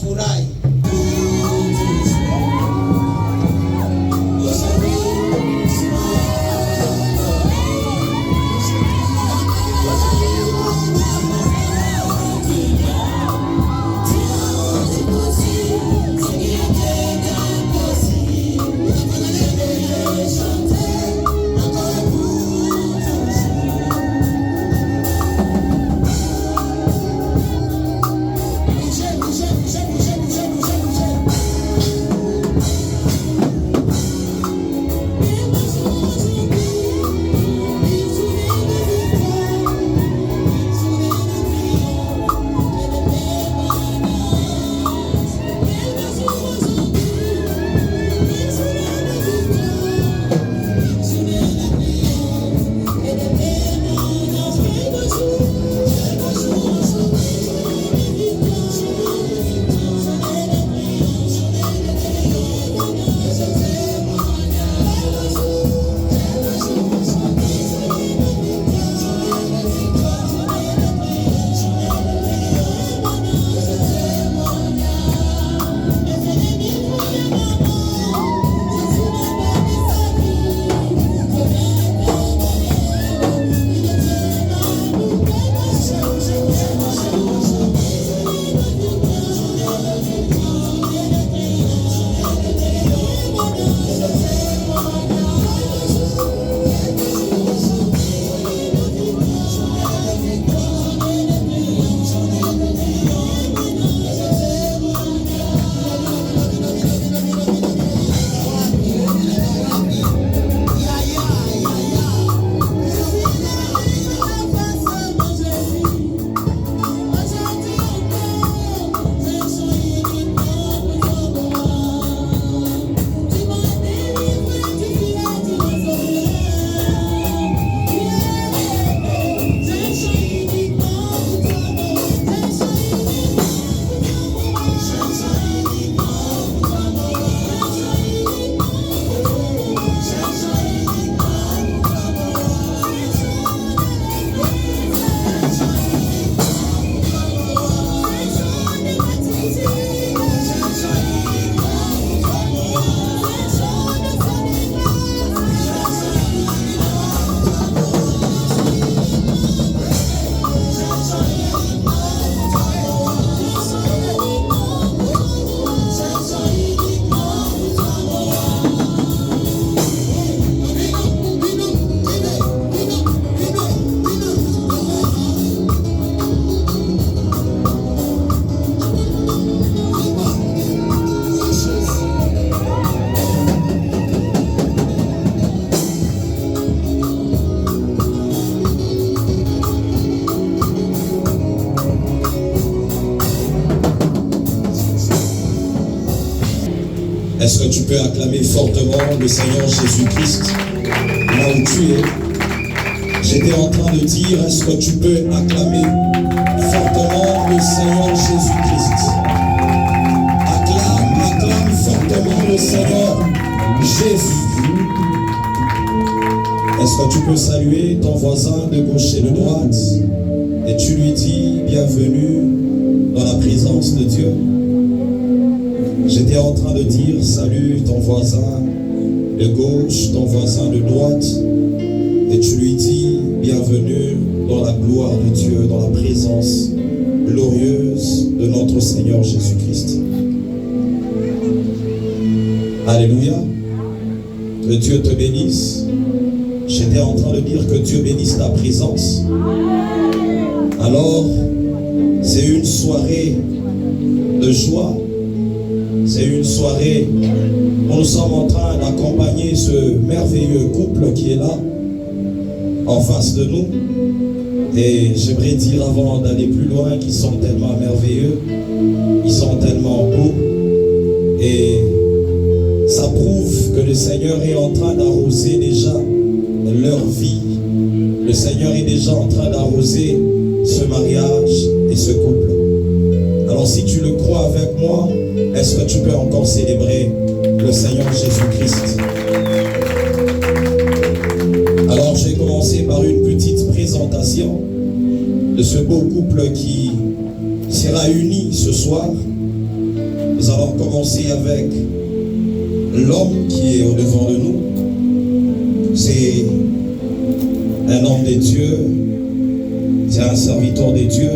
tunafurahi. Est-ce que tu peux acclamer fortement le Seigneur Jésus-Christ là où tu es? J'étais en train de dire, est-ce que tu peux acclamer fortement le Seigneur Jésus-Christ? Acclame fortement le Seigneur Jésus. Est-ce que tu peux saluer ton voisin de gauche et de droite et tu lui dis bienvenue dans la présence de Dieu? J'étais en train de dire salut ton voisin de gauche, ton voisin de droite, et tu lui dis bienvenue dans la gloire de Dieu, dans la présence glorieuse de notre Seigneur Jésus-Christ. Alléluia. Que Dieu te bénisse. J'étais en train de dire que Dieu bénisse ta présence. Alors, c'est une soirée de joie. C'est une soirée où nous sommes en train d'accompagner ce merveilleux couple qui est là, en face de nous. Et j'aimerais dire avant d'aller plus loin qu'ils sont tellement merveilleux, ils sont tellement beaux. Et ça prouve que le Seigneur est en train d'arroser déjà leur vie. Le Seigneur est déjà en train d'arroser ce mariage et ce couple. Alors si tu le crois avec moi, est-ce que tu peux encore célébrer le Seigneur Jésus-Christ? Alors j'ai commencé par une petite présentation de ce beau couple qui sera uni ce soir. Nous allons commencer avec l'homme qui est au-devant de nous. C'est un homme de Dieu, c'est un serviteur de Dieu.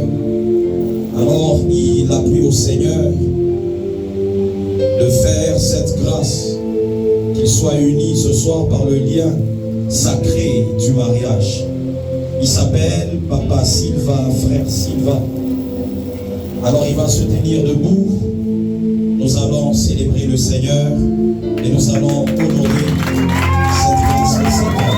Alors il a pris au Seigneur de faire cette grâce, qu'il soit uni ce soir par le lien sacré du mariage. Il s'appelle Papa Silva, frère Silva. Alors il va se tenir debout. Nous allons célébrer le Seigneur et nous allons honorer cette grâce du Seigneur.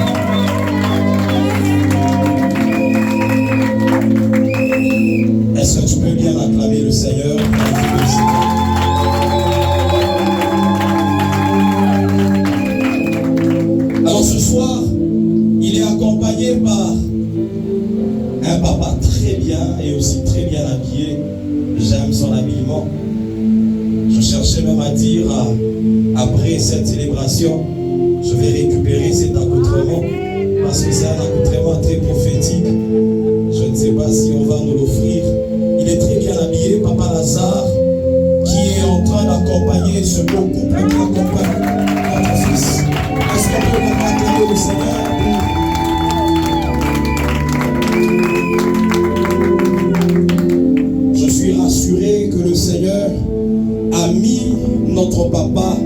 Est-ce que tu peux bien acclamer le Seigneur? Alors ce soir, il est accompagné par un papa très bien et aussi très bien habillé. J'aime son habillement. Je cherchais même à dire, après cette célébration, je vais récupérer cet accoutrement parce que c'est un accoutrement très prophétique. Je ne sais pas si on va nous l'offrir. Il est très bien habillé, Papa Lazare, qui est en train d'accompagner ce beau couple qui accompagne notre fils. Est-ce qu'on peut acclamer le Seigneur? Je suis rassuré que le Seigneur a mis notre papa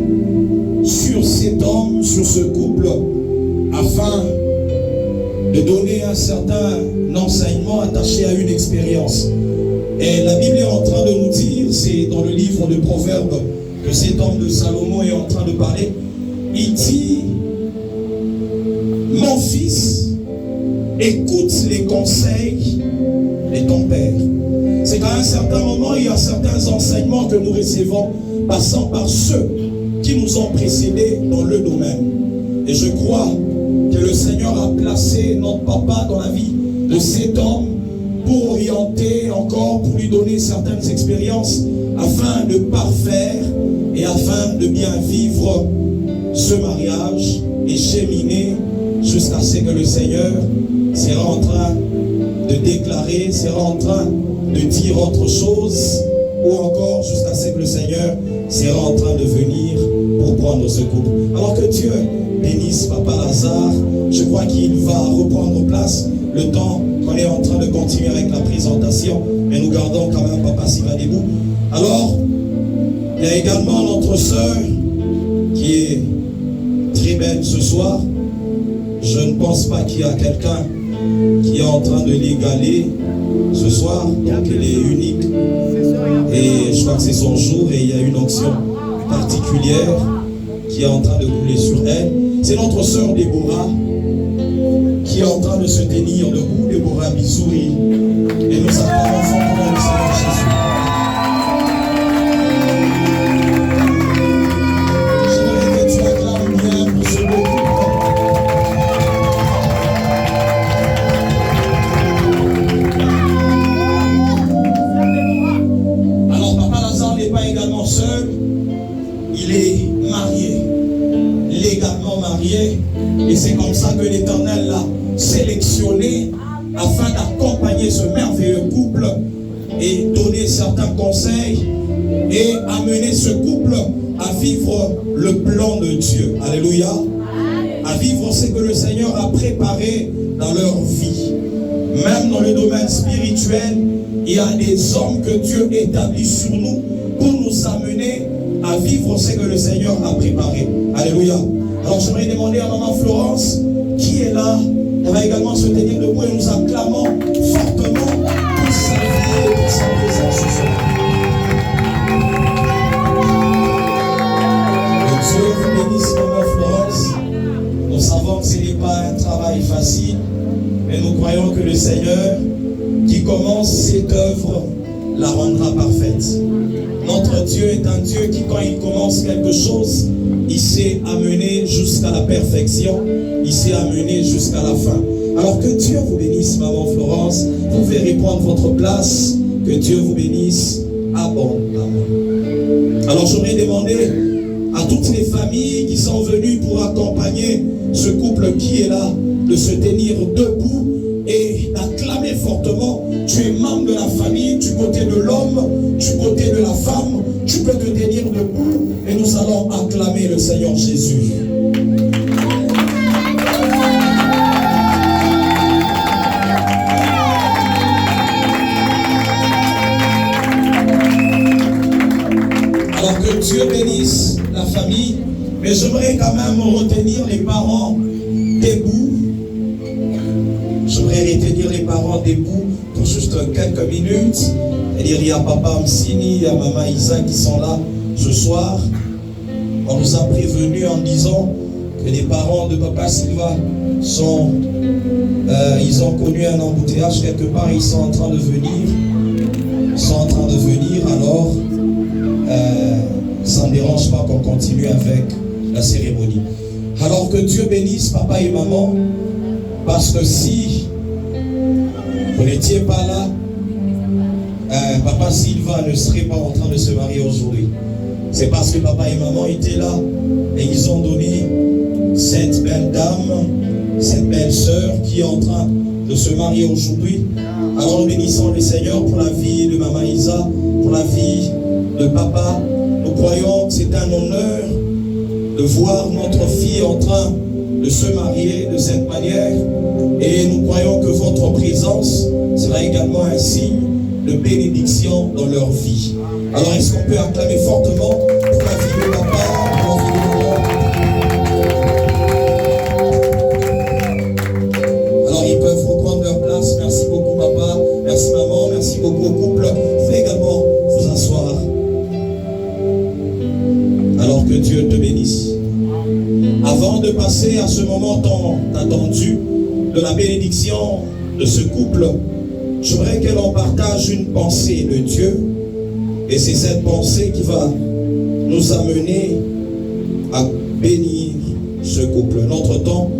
sur cet homme, sur ce couple, afin de donner un certain enseignement attaché à une expérience. Et la Bible est en train de nous dire, c'est dans le livre de Proverbes que cet homme de Salomon est en train de parler. Il dit: mon fils, écoute les conseils de ton père. C'est qu'à un certain moment, il y a certains enseignements que nous recevons passant par ceux qui nous ont précédés dans le domaine. Et je crois que le Seigneur a placé notre papa dans la vie de cet homme pour orienter encore, pour lui donner certaines expériences afin de parfaire et afin de bien vivre ce mariage et cheminer jusqu'à ce que le Seigneur sera en train de déclarer, sera en train de dire autre chose, ou encore jusqu'à ce que le Seigneur sera en train de venir pour prendre ce couple. Alors que Dieu bénisse Papa Lazare. Je crois qu'il va reprendre place le temps qu'on est en train de continuer avec la présentation, mais nous gardons quand même Papa Silva debout. Alors, il y a également notre sœur qui est très belle ce soir. Je ne pense pas qu'il y a quelqu'un qui est en train de l'égaler ce soir, donc elle est unique. Et je crois que c'est son jour et il y a une onction particulière qui est en train de couler sur elle. C'est notre sœur Déborah qui est en train de se tenir debout, Déborah Bisouri. Et nous acclamons fortement le Seigneur Jésus. J'aimerais que tu acclames bien pour ce beau couple. Alors Papa Lazare n'est pas également seul, il est marié, légalement marié, et c'est comme ça que l'Éternel l'a sélectionné afin d'accompagner ce merveilleux couple et donner certains conseils et amener ce couple à vivre le plan de Dieu. Alléluia. À vivre ce que le Seigneur a préparé dans leur vie. Même dans le domaine spirituel, il y a des hommes que Dieu établit sur nous pour nous amener à vivre ce que le Seigneur a préparé. Alléluia. Alors j'aimerais demander à Maman Florence, qui est là, elle va également se tenir debout et nous acclamons fortement pour sa vie et pour sa présence ce soir. Que Dieu vous bénisse, Maman Florence. Nous savons que ce n'est pas un travail facile, mais nous croyons que le Seigneur qui commence cette œuvre la rendra parfaite. Notre Dieu est un Dieu qui, quand il commence quelque chose, il sait amener jusqu'à la perfection, il sait amener jusqu'à la fin. Alors que Dieu vous bénisse, Maman Florence. Vous pouvez reprendre votre place. Que Dieu vous bénisse abondamment. Alors j'aurais demandé à toutes les familles qui sont venues pour accompagner ce couple qui est là, de se tenir debout et d'acclamer fortement. Tu es membre de la famille, du côté de l'homme, du côté de la femme. Tu peux te tenir acclamer le Seigneur Jésus? Alors que Dieu bénisse la famille, mais j'aimerais quand même retenir les parents debout. J'aimerais retenir les parents debout pour juste quelques minutes. C'est-à-dire, il y a papa Msini, il y a maman Isa qui sont là ce soir. On nous a prévenus en disant que les parents de papa Silva sont, ils ont connu un embouteillage quelque part, ils sont en train de venir. Ils sont en train de venir, alors ça ne dérange pas qu'on continue avec la cérémonie. Alors que Dieu bénisse papa et maman, parce que si vous n'étiez pas là, papa Silva ne serait pas en train de se marier aujourd'hui. C'est parce que papa et maman étaient là et ils ont donné cette belle dame, cette belle sœur qui est en train de se marier aujourd'hui. Alors nous bénissons le Seigneur pour la vie de maman Isa, pour la vie de papa. Nous croyons que c'est un honneur de voir notre fille en train de se marier de cette manière. Et nous croyons que votre présence sera également un signe de bénédiction dans leur vie. Alors est-ce qu'on peut acclamer fortement pour la vie de papa, pour la vie de maman? Alors ils peuvent reprendre leur place. Merci beaucoup papa, merci maman, merci beaucoup au couple. Vous pouvez également vous asseoir. Alors que Dieu te bénisse. Avant de passer à ce moment tant attendu de la bénédiction de ce couple, j'aimerais que l'on partage une pensée de Dieu. Et c'est cette pensée qui va nous amener à bénir ce couple. Notre temps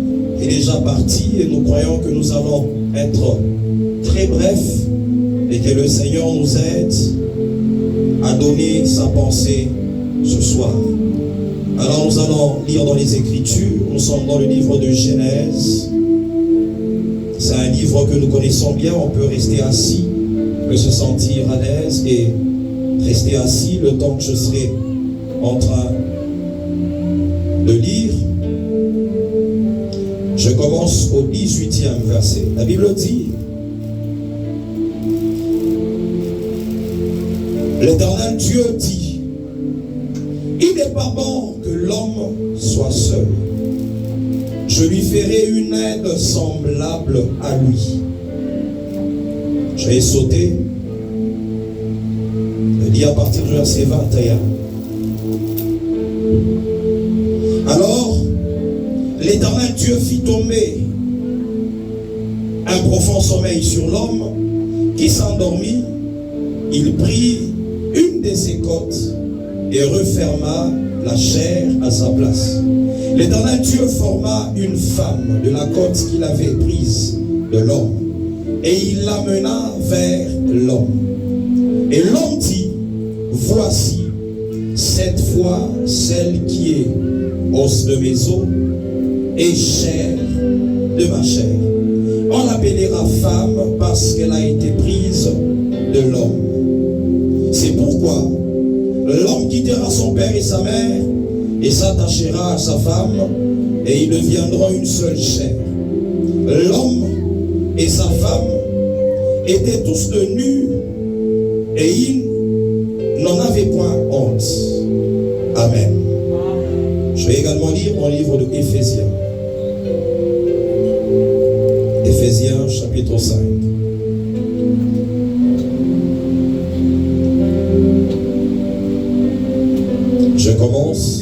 est déjà parti et nous croyons que nous allons être très brefs et que le Seigneur nous aide à donner sa pensée ce soir. Alors nous allons lire dans les Écritures. Nous sommes dans le livre de Genèse. C'est un livre que nous connaissons bien. On peut rester assis, on peut se sentir à l'aise et rester assis le temps que je serai en train de lire. Je commence au 18e verset. La Bible dit: l'Éternel Dieu dit, il n'est pas bon que l'homme soit seul. Je lui ferai une aide semblable à lui. Je vais sauter. Je lis à partir du verset 21. Alors, l'Éternel Dieu fit tomber un profond sommeil sur l'homme qui s'endormit. Il prit une de ses côtes et referma la chair à sa place. L'Éternel Dieu forma une femme de la côte qu'il avait prise de l'homme et il l'amena vers l'homme. Et l'homme dit: voici cette fois celle qui est os de mes os et chair de ma chair. On l'appellera femme parce qu'elle a été prise de l'homme. C'est pourquoi l'homme quittera son père et sa mère et s'attachera à sa femme et ils deviendront une seule chair. L'homme et sa femme étaient tous de nus et ils n'en avaient point honte. Amen. Je vais également lire mon livre de Éphésiens. Éphésiens chapitre 5. Je commence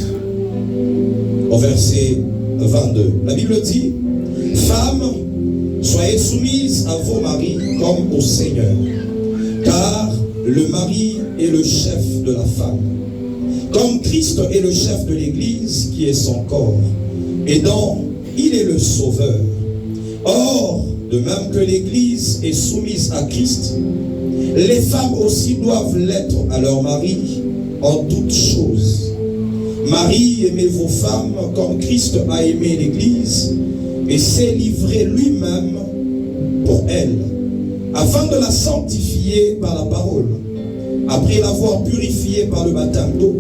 au verset 22. La Bible dit: femmes, soyez soumises à vos maris comme au Seigneur, car le mari est le chef de la femme, comme Christ est le chef de l'Église qui est son corps, et dont il est le sauveur. Or, de même que l'Église est soumise à Christ, les femmes aussi doivent l'être à leur mari en toutes choses. Marie, aimez vos femmes comme Christ a aimé l'Église et s'est livré lui-même pour elle, afin de la sanctifier par la parole, après l'avoir purifiée par le baptême d'eau,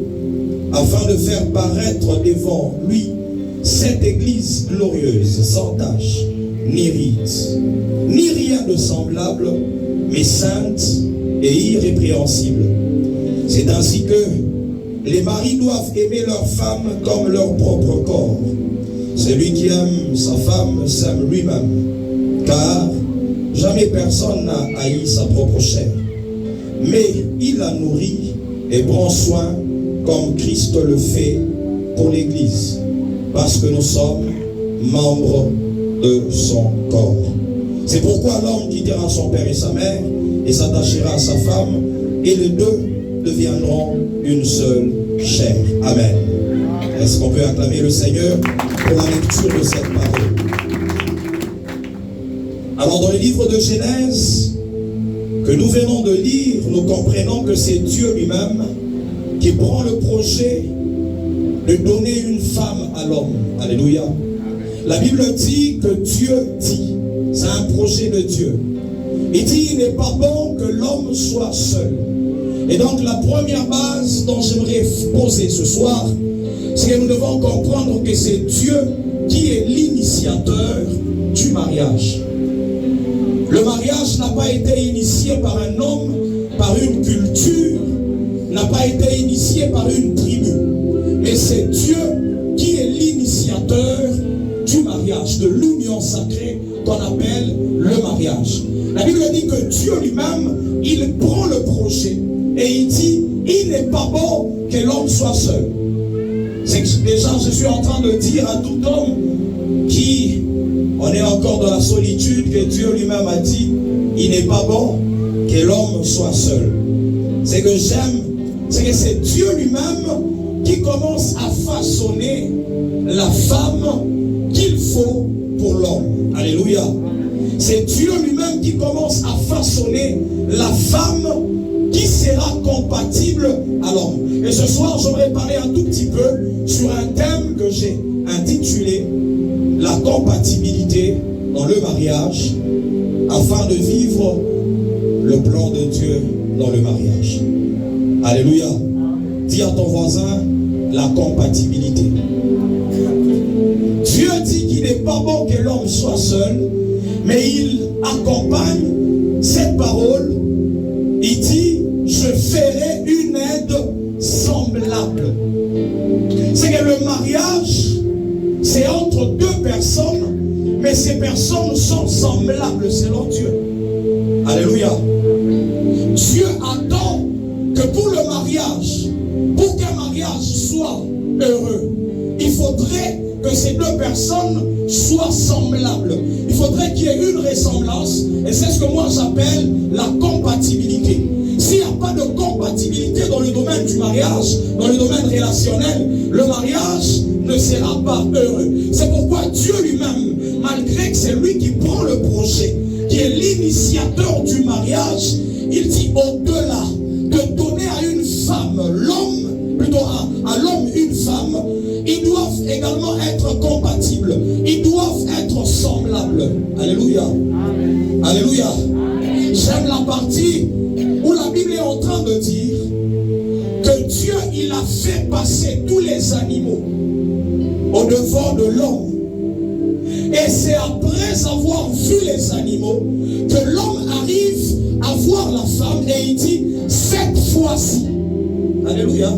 afin de faire paraître devant lui cette église glorieuse, sans tache, ni rite, ni rien de semblable, mais sainte et irrépréhensible. C'est ainsi que les maris doivent aimer leur femme comme leur propre corps. Celui qui aime sa femme s'aime lui-même, car jamais personne n'a haï sa propre chair, mais il la nourrit et prend soin comme Christ le fait pour l'Église, parce que nous sommes membres de son corps. C'est pourquoi l'homme quittera son père et sa mère et s'attachera à sa femme, et les deux deviendront une seule chair. Amen. Est-ce qu'on peut acclamer le Seigneur pour la lecture de cette parole? Alors dans le livre de Genèse que nous venons de lire, nous comprenons que c'est Dieu lui-même qui prend le projet de donner une femme à l'homme. Alléluia. La Bible dit que Dieu dit, c'est un projet de Dieu. Il dit, il n'est pas bon que l'homme soit seul. Et donc la première base dont j'aimerais poser ce soir, c'est que nous devons comprendre que c'est Dieu qui est l'initiateur du mariage. Le mariage n'a pas été initié par un homme, par une culture, n'a pas été initié par une tribu. Mais c'est Dieu qui est l'initiateur du mariage, de l'union sacrée qu'on appelle le mariage. La Bible dit que Dieu lui-même, il prend le projet et il dit, il n'est pas bon que l'homme soit seul. C'est que déjà je suis en train de dire à tout homme qui, on est encore dans la solitude, que Dieu lui-même a dit, il n'est pas bon que l'homme soit seul. C'est que j'aime, c'est que c'est Dieu lui-même qui commence à façonner la femme qu'il faut pour l'homme. Alléluia. C'est Dieu lui-même qui commence à façonner la femme qui sera compatible à l'homme. Et ce soir, j'aimerais parler un tout petit peu sur un thème que j'ai intitulé la compatibilité dans le mariage, afin de vivre le plan de Dieu dans le mariage. Alléluia. Dis à ton voisin, la compatibilité. Dieu dit qu'il n'est pas bon que l'homme soit seul, mais il accompagne cette parole. Il dit, je ferai une aide semblable. C'est que le mariage, c'est entre deux personnes, mais ces personnes sont semblables selon Dieu. Alléluia. Dieu attend que pour le mariage, pour qu'un mariage soit heureux, il faudrait que ces deux personnes soient semblables. Il faudrait qu'il y ait une ressemblance, et c'est ce que moi j'appelle la compatibilité. S'il n'y a pas de compatibilité dans le domaine du mariage, dans le domaine relationnel, le mariage ne sera pas heureux. C'est pourquoi Dieu lui-même, malgré que c'est lui qui prend le projet, qui est l'initiateur du mariage, il dit au-delà de donner à une femme l'homme, plutôt à l'homme une femme, ils doivent également être compatibles. Ils doivent être semblables. Alléluia. Amen. Alléluia. J'aime la partie où la Bible est en train de dire que Dieu, il a fait passer tous les animaux au devant de l'homme. Et c'est après avoir vu les animaux que l'homme arrive à voir la femme et il dit, cette fois-ci, alléluia,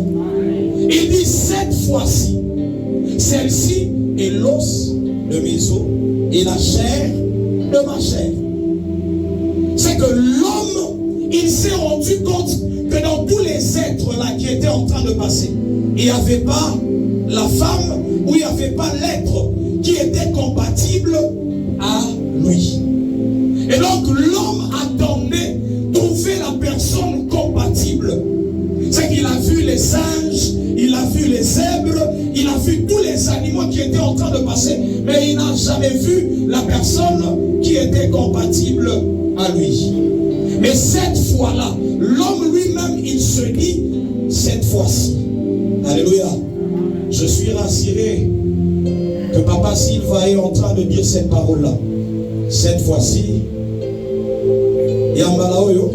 il dit cette fois-ci, celle-ci est l'os de mes os et la chair de ma chair. C'est que l'homme, il s'est rendu compte que dans tous les êtres là qui étaient en train de passer, il n'y avait pas la femme ou il n'y avait pas l'être qui était compatible à lui. Et donc l'homme attendait trouver la personne compatible. C'est qu'il a vu les singes, il a vu les zèbres, il a vu tous les animaux qui étaient en train de passer, mais il n'a jamais vu la personne qui était compatible à lui. Mais cette fois-là, l'homme lui-même, il se dit, cette fois-ci. Alléluia. Je suis rassuré que Papa Silva est en train de dire cette parole-là. Cette fois-ci, Yambala Oyo,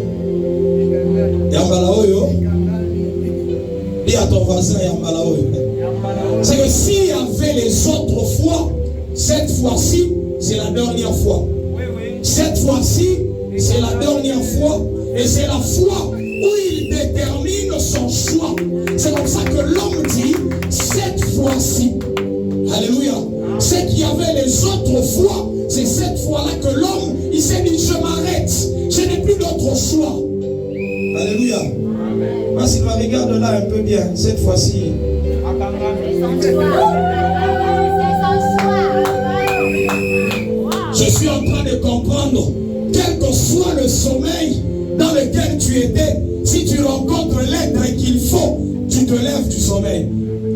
Dis à ton voisin, c'est que s'il y avait les autres fois, cette fois-ci, c'est la dernière fois. Cette fois-ci, c'est la dernière fois. Et c'est la fois où il détermine son choix. C'est comme ça que l'homme dit, cette fois-ci. Alléluia. C'est qu'il y avait les autres fois. C'est cette fois-là que l'homme, il s'est dit, je m'arrête. Je n'ai plus d'autre choix. Alléluia. Parce qu'il me regarde là un peu bien. Cette fois-ci. Je suis en train de comprendre, quel que soit le sommeil dans lequel tu étais, si tu rencontres l'aide qu'il faut, tu te lèves du sommeil.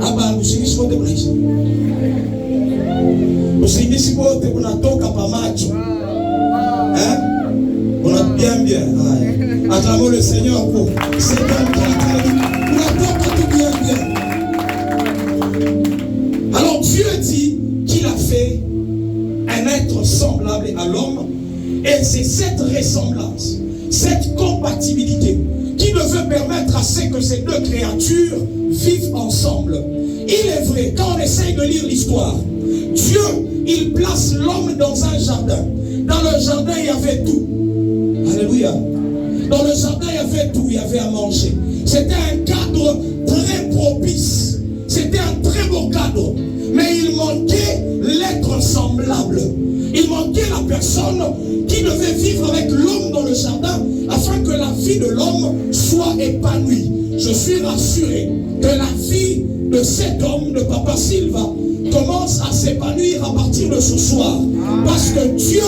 Ah bah, vous savez ce qu'on te brise. Vous savez ce qu'on te brise. Hein? On a bien. Acclamons le Seigneur pour cet homme qui a traduit. Alors Dieu dit qu'il a fait un être semblable à l'homme, et c'est cette ressemblance, cette compatibilité qui devait permettre à ce que ces deux créatures vivent ensemble. Il est vrai, quand on essaye de lire l'histoire, Dieu, il place l'homme dans un jardin. Dans le jardin, il y avait tout. Alléluia. Dans le jardin, il y avait tout, il y avait à manger. C'était un cadre très propice. C'était un très beau cadre. Mais il manquait l'être semblable. Il manquait la personne qui devait vivre avec l'homme dans le jardin afin que la vie de l'homme soit épanouie. Je suis rassuré que la vie de cet homme, de Papa Silva, commence à s'épanouir à partir de ce soir. Parce que Dieu,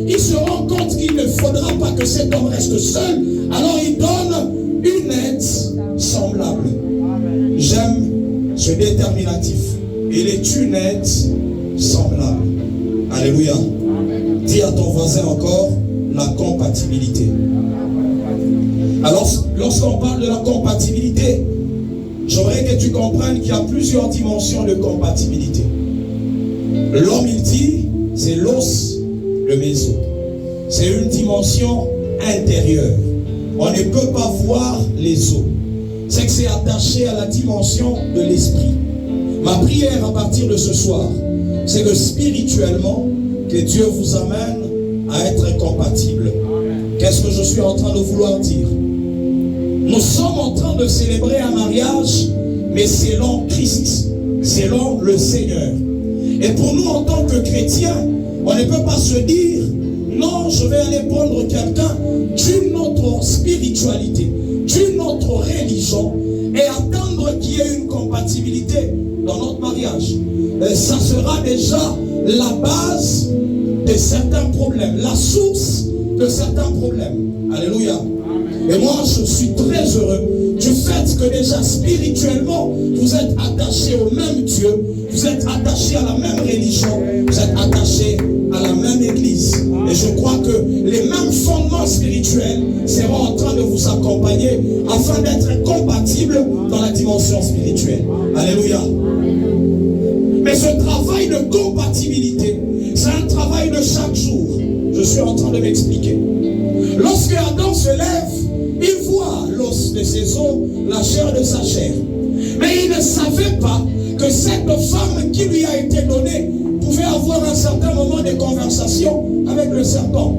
il se rend compte qu'il ne faudra pas que cet homme reste seul. Alors il donne une aide semblable. J'aime ce déterminatif. Il est une aide semblable. Alléluia. Dis à ton voisin encore, la compatibilité. Alors, lorsqu'on parle de la compatibilité, j'aimerais que tu comprennes qu'il y a plusieurs dimensions de compatibilité. L'homme, il dit, c'est l'os de mes os. C'est une dimension intérieure. On ne peut pas voir les os. C'est que c'est attaché à la dimension de l'esprit. Ma prière à partir de ce soir, c'est que spirituellement, que Dieu vous amène à être compatible. Qu'est-ce que je suis en train de vouloir dire? Nous sommes en train de célébrer un mariage, mais selon Christ, selon le Seigneur. Et pour nous, en tant que chrétiens, on ne peut pas se dire, non, je vais aller prendre quelqu'un d'une autre spiritualité, d'une autre religion, et attendre qu'il y ait une compatibilité dans notre mariage. Et ça sera déjà la base de certains problèmes, la source de certains problèmes. Alléluia. Et moi, je suis très heureux du fait que déjà spirituellement, vous êtes attachés au même Dieu, vous êtes attachés à la même religion, vous êtes attachés à la même église. Et je crois que les mêmes fondements spirituels seront en train de vous accompagner afin d'être compatibles dans la dimension spirituelle. Alléluia. Mais ce travail de compatibilité, c'est un travail de chaque jour. Je suis en train de m'expliquer. Lorsque Adam se lève, il voit l'os de ses os, la chair de sa chair. Mais il ne savait pas que cette femme qui lui a été donnée pouvait avoir un certain moment de conversation avec le serpent.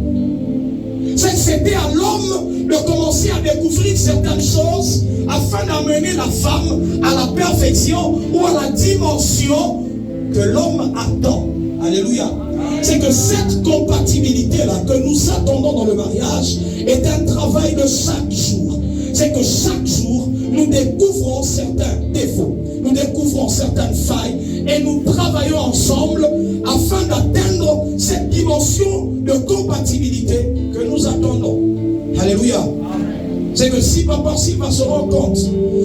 C'est que c'était à l'homme de commencer à découvrir certaines choses afin d'amener la femme à la perfection ou à la dimension que l'homme attend. Alléluia. C'est que cette compatibilité-là que nous attendons dans le mariage est un travail de chaque jour. C'est que chaque jour, nous découvrons certains défauts, nous découvrons certaines failles et nous travaillons ensemble afin d'atteindre cette dimension de compatibilité que nous attendons. Alléluia. C'est que si Papa Silva se rend compte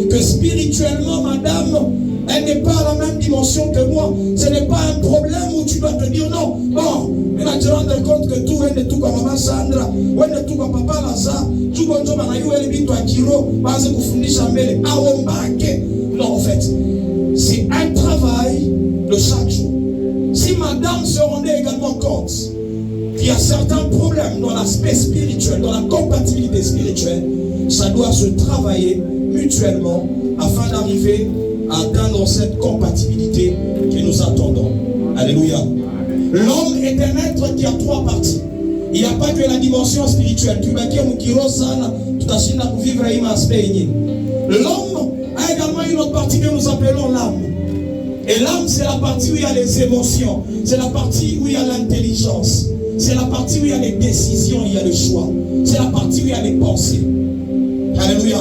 que spirituellement, madame, elle n'est pas à la même dimension que moi, ce n'est pas un problème où tu dois te dire non. Bon, mais là tu te rends compte que tout est tout comme maman Sandra, ou est tout comme papa Laza, tout comme toi, non, en fait, c'est un travail de chaque jour. Si madame se rendait également compte qu'il y a certains problèmes dans l'aspect spirituel, dans la compatibilité spirituelle, ça doit se travailler mutuellement afin d'arriver à atteindre cette compatibilité que nous attendons. Alléluia. L'homme est un être qui a trois parties. Il n'y a pas que la dimension spirituelle. L'homme a également une autre partie que nous appelons l'âme. Et l'âme, c'est la partie où il y a les émotions. C'est la partie où il y a l'intelligence. C'est la partie où il y a les décisions, il y a le choix. C'est la partie où il y a les pensées. Alléluia.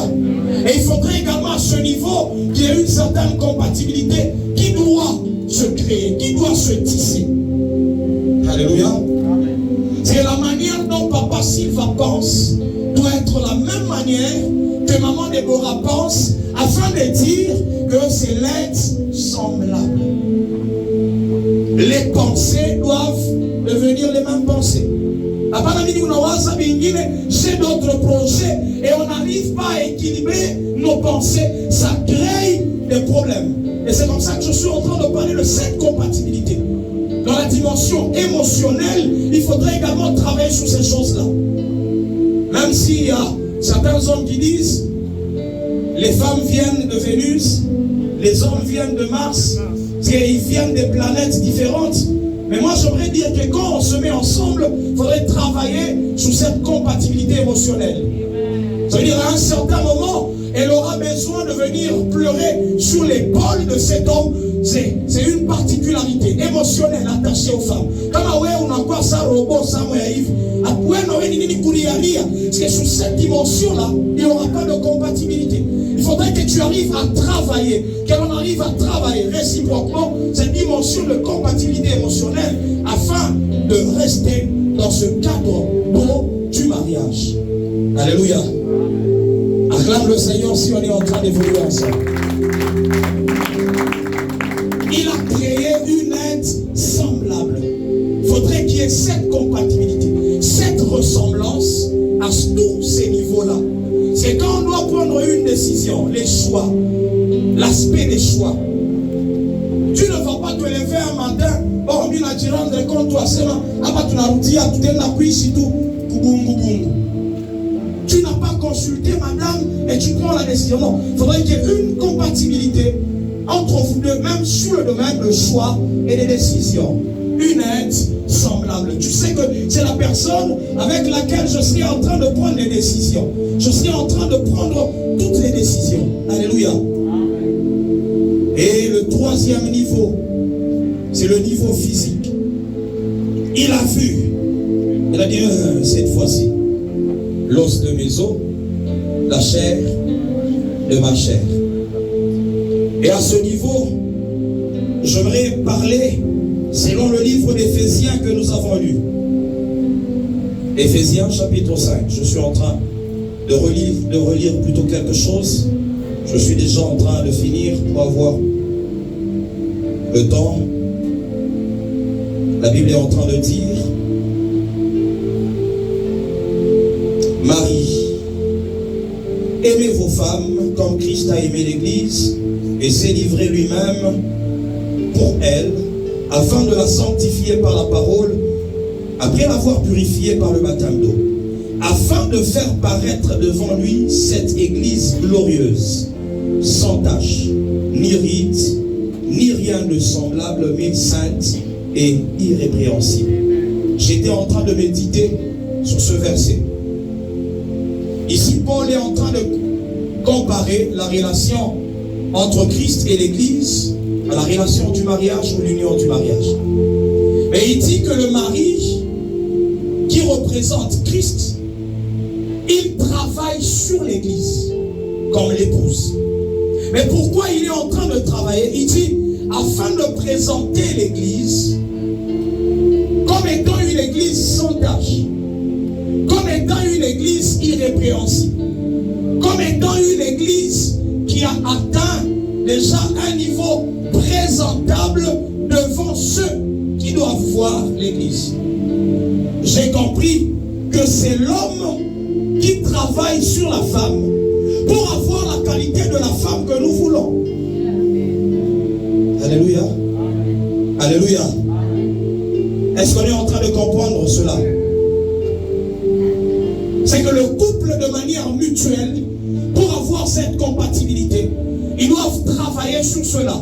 Et il faudrait également à ce niveau qu'il y ait une certaine compatibilité qui doit se créer, qui doit se tisser. Alléluia. C'est la manière dont papa Silva pense doit être la même manière que maman Déborah pense, afin de dire que c'est l'être semblable. Les pensées doivent devenir les mêmes pensées. J'ai d'autres projets et on n'arrive pas à équilibrer nos pensées. Ça crée des problèmes. Et c'est comme ça que je suis en train de parler de cette compatibilité. Dans la dimension émotionnelle, il faudrait également travailler sur ces choses-là. Même s'il y a certains hommes qui disent les femmes viennent de Vénus, les hommes viennent de Mars, ils viennent des planètes différentes. Mais moi j'aimerais dire que quand on se met ensemble, il faudrait travailler sur cette compatibilité émotionnelle. Ça veut dire à un certain moment, elle aura besoin de venir pleurer sur l'épaule de cet homme. C'est une particularité émotionnelle attachée aux femmes. Parce que sur cette dimension-là, il n'y aura pas de compatibilité. Il faudrait que tu arrives à travailler, qu'on arrive à travailler réciproquement cette dimension de compatibilité émotionnelle afin de rester dans ce cadre beau du mariage. Alléluia. Acclame le Seigneur si on est en train d'évoluer ensemble. Il a créé une être semblable. Il faudrait qu'il y ait cette compatibilité, cette ressemblance à tous ces niveaux-là. C'est quand on doit prendre une décision, les choix, l'aspect des choix. Tu ne vas pas te lever un matin, bon, tu vas te rendre compte, toi, c'est là, tu n'as pas consulté madame et tu prends la décision. Non, il faudrait qu'il y ait une compatibilité entre vous deux, même sur le domaine de choix et des décisions. Une être semblable. Tu sais que c'est la personne avec laquelle je serai en train de prendre les décisions. Je serai en train de prendre toutes les décisions. Alléluia. Et le troisième niveau, c'est le niveau physique. Il a vu. Il a dit, cette fois-ci, l'os de mes os, la chair de ma chair. Et à ce niveau, j'aimerais parler selon le livre d'Éphésiens que nous avons lu. Éphésiens chapitre 5. Je suis en train de relire plutôt quelque chose. Je suis déjà en train de finir pour avoir le temps. La Bible est en train de dire: Marie, aimez vos femmes comme Christ a aimé l'Église et s'est livré lui-même pour elle, afin de la sanctifier par la parole, après l'avoir purifiée par le baptême d'eau, afin de faire paraître devant lui cette Église glorieuse, sans tache, ni ride, ni rien de semblable, mais sainte et irrépréhensible. J'étais en train de méditer sur ce verset. Ici, Paul est en train de comparer la relation entre Christ et l'Église à la relation du mariage ou l'union du mariage. Mais il dit que le mari qui représente Christ, il travaille sur l'Église comme l'épouse. Mais pourquoi il est en train de travailler? Il dit afin de présenter l'Église comme étant une Église sans tache, comme étant une Église irrépréhensible, comme étant une Église qui a atteint déjà un niveau présentable devant ceux qui doivent voir l'Église. J'ai compris que c'est l'homme qui travaille sur la femme pour avoir la qualité de la femme que nous voulons. Alléluia. Alléluia. Est-ce qu'on est en train de comprendre cela? C'est que le couple, de manière mutuelle, pour avoir cette compatibilité, Ils doivent travailler sur cela.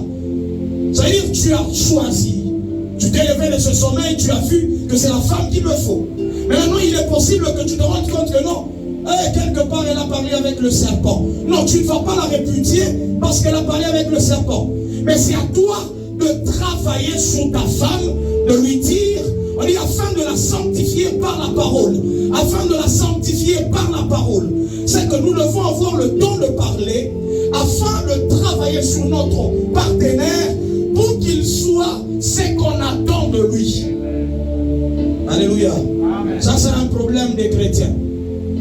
Ça veut dire que tu as choisi. Tu t'es levé de ce sommeil, tu as vu que c'est la femme qu'il me faut. Mais maintenant, il est possible que tu te rendes compte que non. Quelque part, elle a parlé avec le serpent. Non, tu ne vas pas la répudier parce qu'elle a parlé avec le serpent. Mais c'est à toi de travailler sur ta femme, de lui dire, on dit afin de la sanctifier par la parole. Afin de la sanctifier par la parole. C'est que nous devons avoir le don de parler afin de travailler sur notre partenaire pour qu'il soit ce qu'on attend de lui. Alléluia. Amen. Ça c'est un problème des chrétiens.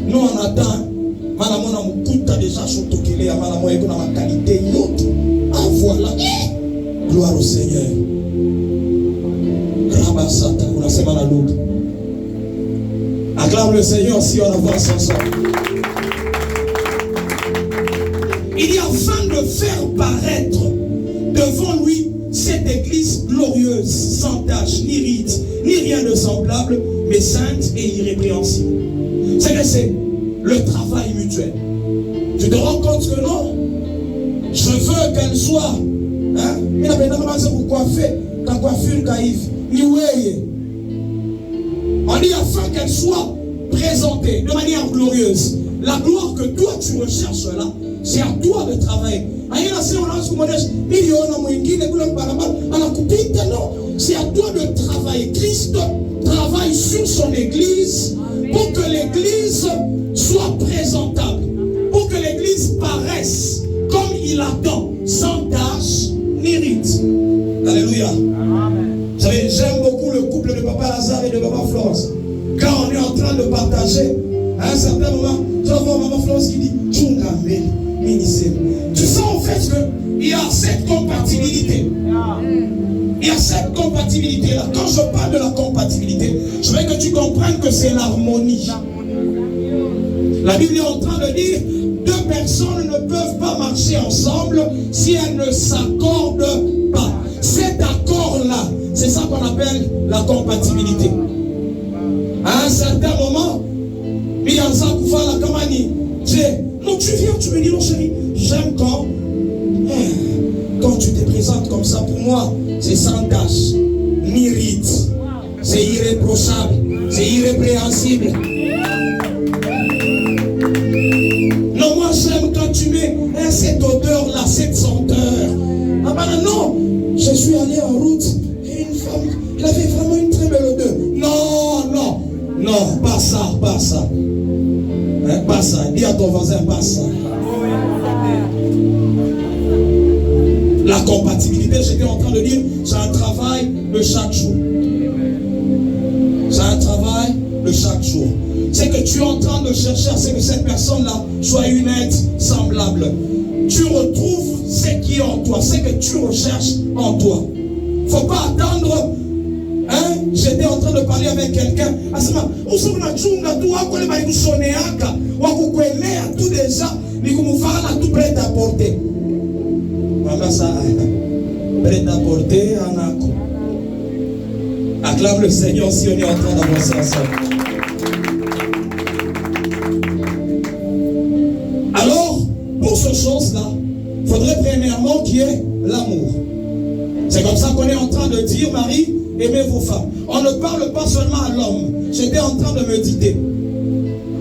Nous on attend. Malamona mukuta déjà chotokele ya malamona eko na ma qualité yote. Ah voilà. Gloire au Seigneur. Rabasata unasema na lugha. Acclame le Seigneur si on avance ensemble. Il dit afin de faire paraître devant lui cette église glorieuse, sans tache, ni ride, ni rien de semblable, mais sainte et irrépréhensible. C'est que c'est le travail mutuel. Tu te rends compte que non? Je veux qu'elle soit, hein? Mais la peine pour coiffer, quand coiffure caïve, ni oué. On dit afin qu'elle soit présentée de manière glorieuse. La gloire que toi tu recherches là, c'est à toi de travailler. C'est à toi de travailler. Christ travaille sur son église pour que l'église soit présentable, pour que l'église paraisse comme il attend, sans tache ni ride. Alléluia. Vous savez, j'aime beaucoup le couple de Papa Lazare et de Papa Florence. Quand on est en train de partager, à un certain moment, tu vas voir Papa Florence qui dit Tchungamel. Tu sens en fait qu'il y a cette compatibilité. Il y a cette compatibilité-là. Quand je parle de la compatibilité, je veux que tu comprennes que c'est l'harmonie. La Bible est en train de dire deux personnes ne peuvent pas marcher ensemble si elles ne s'accordent pas. Cet accord-là, c'est ça qu'on appelle la compatibilité. À un certain moment, non, tu viens, tu me dis non chérie, j'aime quand tu te présentes comme ça, pour moi, c'est sans tâche, ni ride, c'est irréprochable, c'est irrépréhensible. Non, moi j'aime quand tu mets cette odeur-là, cette senteur. Ah ben non, je suis allé en route et une femme, elle avait vraiment une très belle odeur. Non, pas ça. Pas ça, dis à ton voisin, pas ça. La compatibilité, j'étais en train de dire, c'est un travail de chaque jour. C'est un travail de chaque jour. C'est que tu es en train de chercher à ce que cette personne-là soit une être semblable. Tu retrouves ce qui est en toi, ce que tu recherches en toi. Il ne faut pas attendre. J'étais en train de parler avec quelqu'un. Tout déjà, tout prêt à porter. Prêt à porter, acclame le Seigneur si on est en train d'avancer ensemble. Alors, pour ce chose-là, il faudrait premièrement qu'il y ait l'amour. C'est comme ça qu'on est en train de dire, Marie, aimez vos femmes. On ne parle pas seulement à l'homme. J'étais en train de méditer.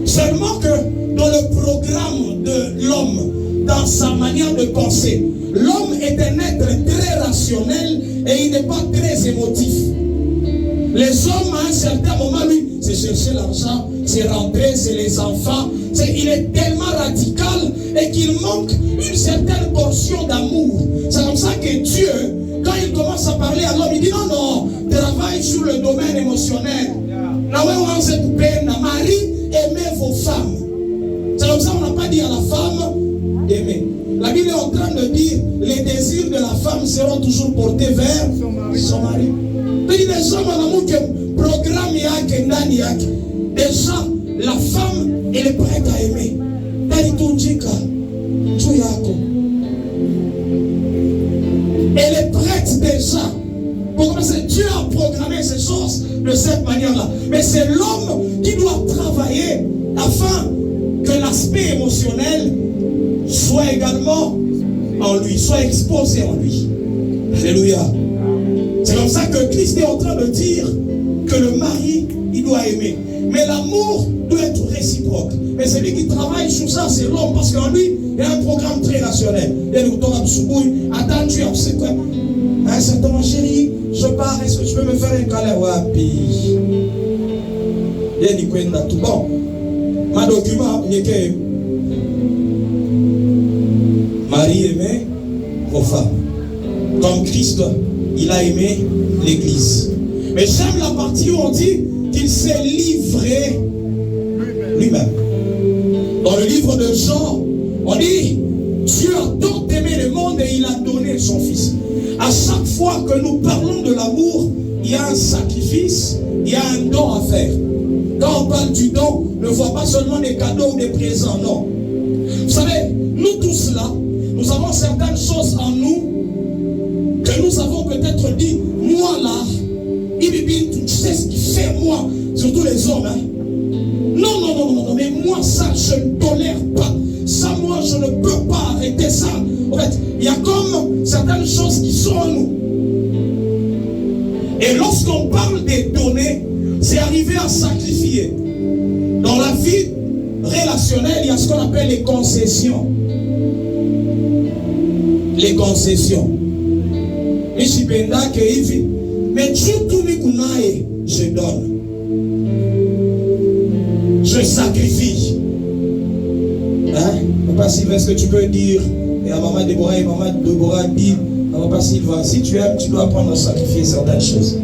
Seulement que dans le programme de l'homme, dans sa manière de penser, l'homme est un être très rationnel et il n'est pas très émotif. Les hommes, à un certain moment, lui, c'est chercher l'argent, c'est rentrer, c'est les enfants. Il est tellement radical et qu'il manque une certaine portion d'amour. C'est comme ça que Dieu, quand il commence à parler à l'homme, il dit non, travaille sur le domaine émotionnel. Marie, aimez vos femmes. C'est comme ça qu'on n'a pas dit à la femme d'aimer. La Bible est en train de dire les désirs de la femme seront toujours portés vers son mari. Déjà, la femme, elle est prête à aimer. Elle est prête déjà. Pour commencer, Dieu a programmé ces choses de cette manière-là. Mais c'est l'homme qui doit travailler afin que l'aspect émotionnel soit également en lui, sois exposé en lui. Alléluia. C'est comme ça que Christ est en train de dire que le mari, il doit aimer. Mais l'amour doit être réciproque. Mais celui qui travaille sur ça, c'est l'homme, parce qu'en lui, il y a un programme très rationnel. Il y a le bouton attends, tu sais quoi? Hein, c'est ton chéri, je pars, est-ce que tu peux me faire un câlin? Wapi. Il y a une tout bon. Ma document, il y a que Marie aimait vos femmes. Comme Christ, il a aimé l'Église. Mais j'aime la partie où on dit qu'il s'est livré lui-même. Dans le livre de Jean, on dit Dieu a tant aimé le monde et il a donné son Fils. À chaque fois que nous parlons de l'amour, il y a un sacrifice, il y a un don à faire. Quand on parle du don, ne voit pas seulement des cadeaux ou des présents, non. Vous savez, nous tous là, nous avons certaines choses en nous que nous avons peut-être dit, moi là, tu sais ce qui fait moi, surtout les hommes. Hein? Non, mais moi ça, je ne tolère pas. Ça, moi, je ne peux pas arrêter ça. En fait, il y a comme certaines choses qui sont en nous. Et lorsqu'on parle des données, c'est arriver à sacrifier. Dans la vie relationnelle, il y a ce qu'on appelle les concessions. Les concessions. Mais je donne. Je sacrifie. Hein? Papa Sylvain, est-ce que tu peux dire, et à maman Déborah dit, à papa Sylvain, si tu aimes, tu dois apprendre à sacrifier certaines choses.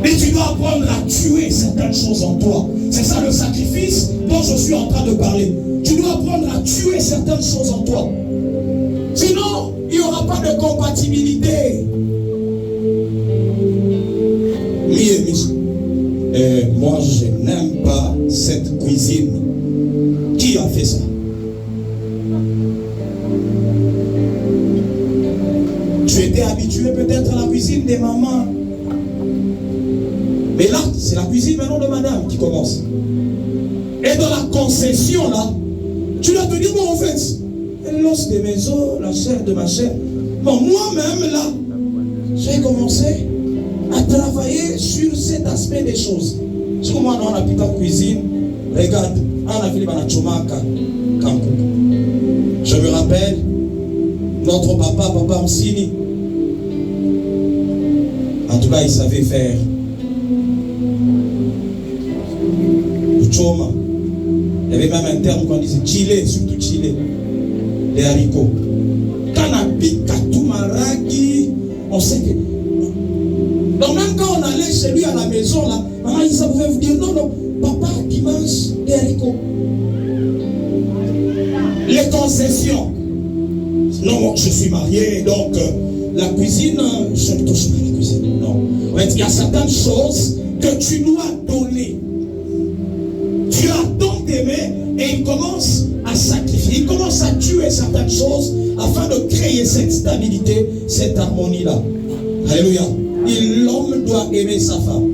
Et tu dois apprendre à tuer certaines choses en toi. C'est ça le sacrifice dont je suis en train de parler. Tu dois apprendre à tuer certaines choses en toi. Sinon, il n'y aura pas de compatibilité. Moi, je n'aime pas cette cuisine. Qui a fait ça? Tu étais habitué peut-être à la cuisine des mamans. Mais là, c'est la cuisine maintenant de madame qui commence. Et dans la concession là, tu dois te dire, bon en fait, l'os de mes os, la chair de ma chair. Bon, moi-même là, j'ai commencé à travailler sur cet aspect des choses. Si moi on a pita cuisine, regarde, on a vu la chomaka, je me rappelle, notre papa Msini, en tout cas il savait faire le choma. Il y avait même un terme qu'on disait chile, surtout chile, les haricots. Quand on a pita tout maragi, on sait que. Donc même quand on allait chez lui à la maison, là, maman Isa pouvait vous dire, non, papa qui mange des haricots. Les concessions. Non, je suis marié, donc la cuisine, je ne touche pas la cuisine. Non. En fait, il y a certaines choses que tu dois donner. Tu as tant aimé et il commence à sacrifier, il commence à tuer certaines choses afin de créer cette stabilité, cette harmonie-là. Alléluia. L'homme doit aimer sa femme.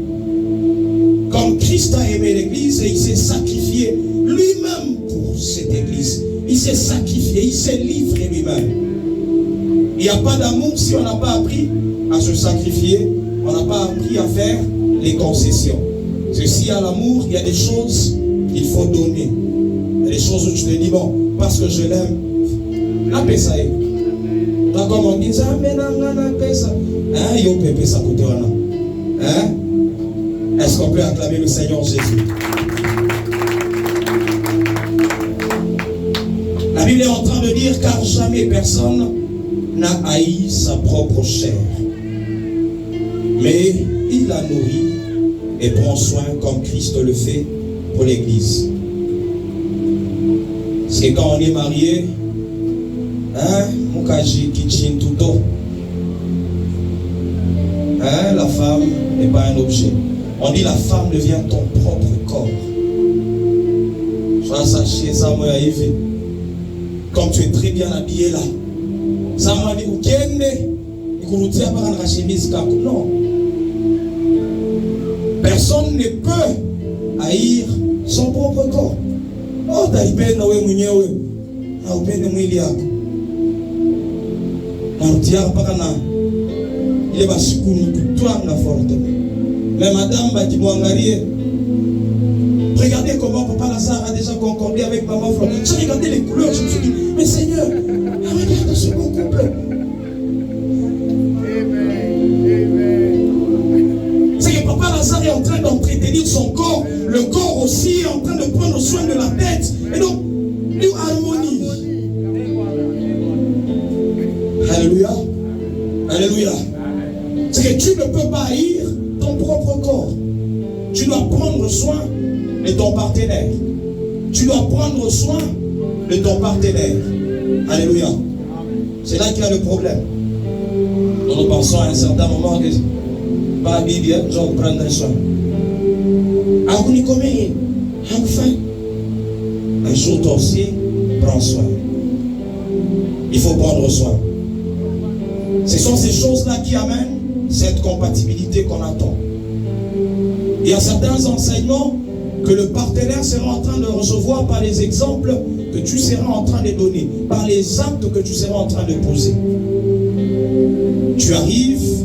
Comme Christ a aimé l'église et il s'est sacrifié lui-même pour cette église. Il s'est sacrifié, il s'est livré lui-même. Il n'y a pas d'amour si on n'a pas appris à se sacrifier, on n'a pas appris à faire les concessions. Parce que s'il y a l'amour, il y a des choses qu'il faut donner. Il y a des choses où tu te dis, bon, parce que je l'aime, la paix ça est. Toi comme on dit, ça, mais la paix ça. Hein, yo pépé ça côté wana. Hein? Est-ce qu'on peut acclamer le Seigneur Jésus? La Bible est en train de dire, car jamais personne n'a haï sa propre chair, mais il la nourrit et prend soin comme Christ le fait pour l'Église. C'est quand on est marié, hein, Mukaji Kichin Tuto. Hein, la femme n'est pas un objet. On dit la femme devient ton propre corps. Comme tu es très bien habillé là. Ça m'a dit, non. Personne ne peut haïr son propre corps. Oh, Oh, utaipenda wewe mwenyewe. Na upende mwili yako. Na utia mpaka na ile bashikuni kutwanga forte. Mais madame va qui m'engager. Regardez comment Papa Lazare a déjà concordé avec Maman Florent. J'ai regardé les couleurs, je me suis dit, mais Seigneur, regarde ce beau couple. C'est que Papa Lazare est en train d'entretenir son corps. Le corps aussi est en train de prendre soin de la tête. Et donc, nous harmonie. Alléluia. Alléluia. C'est que tu ne peux pas haïr ton propre corps. Tu dois prendre soin de ton partenaire. Tu dois prendre soin de ton partenaire. Alléluia. C'est là qu'il y a le problème. Nous pensons à un certain moment que pas Bible, je vais prendre soin. Enfin, un jour toi aussi, prends soin. Il faut prendre soin. Ce sont ces choses-là qui amènent cette compatibilité qu'on attend. Il y a certains enseignements que le partenaire sera en train de recevoir par les exemples que tu seras en train de donner, par les actes que tu seras en train de poser. Tu arrives,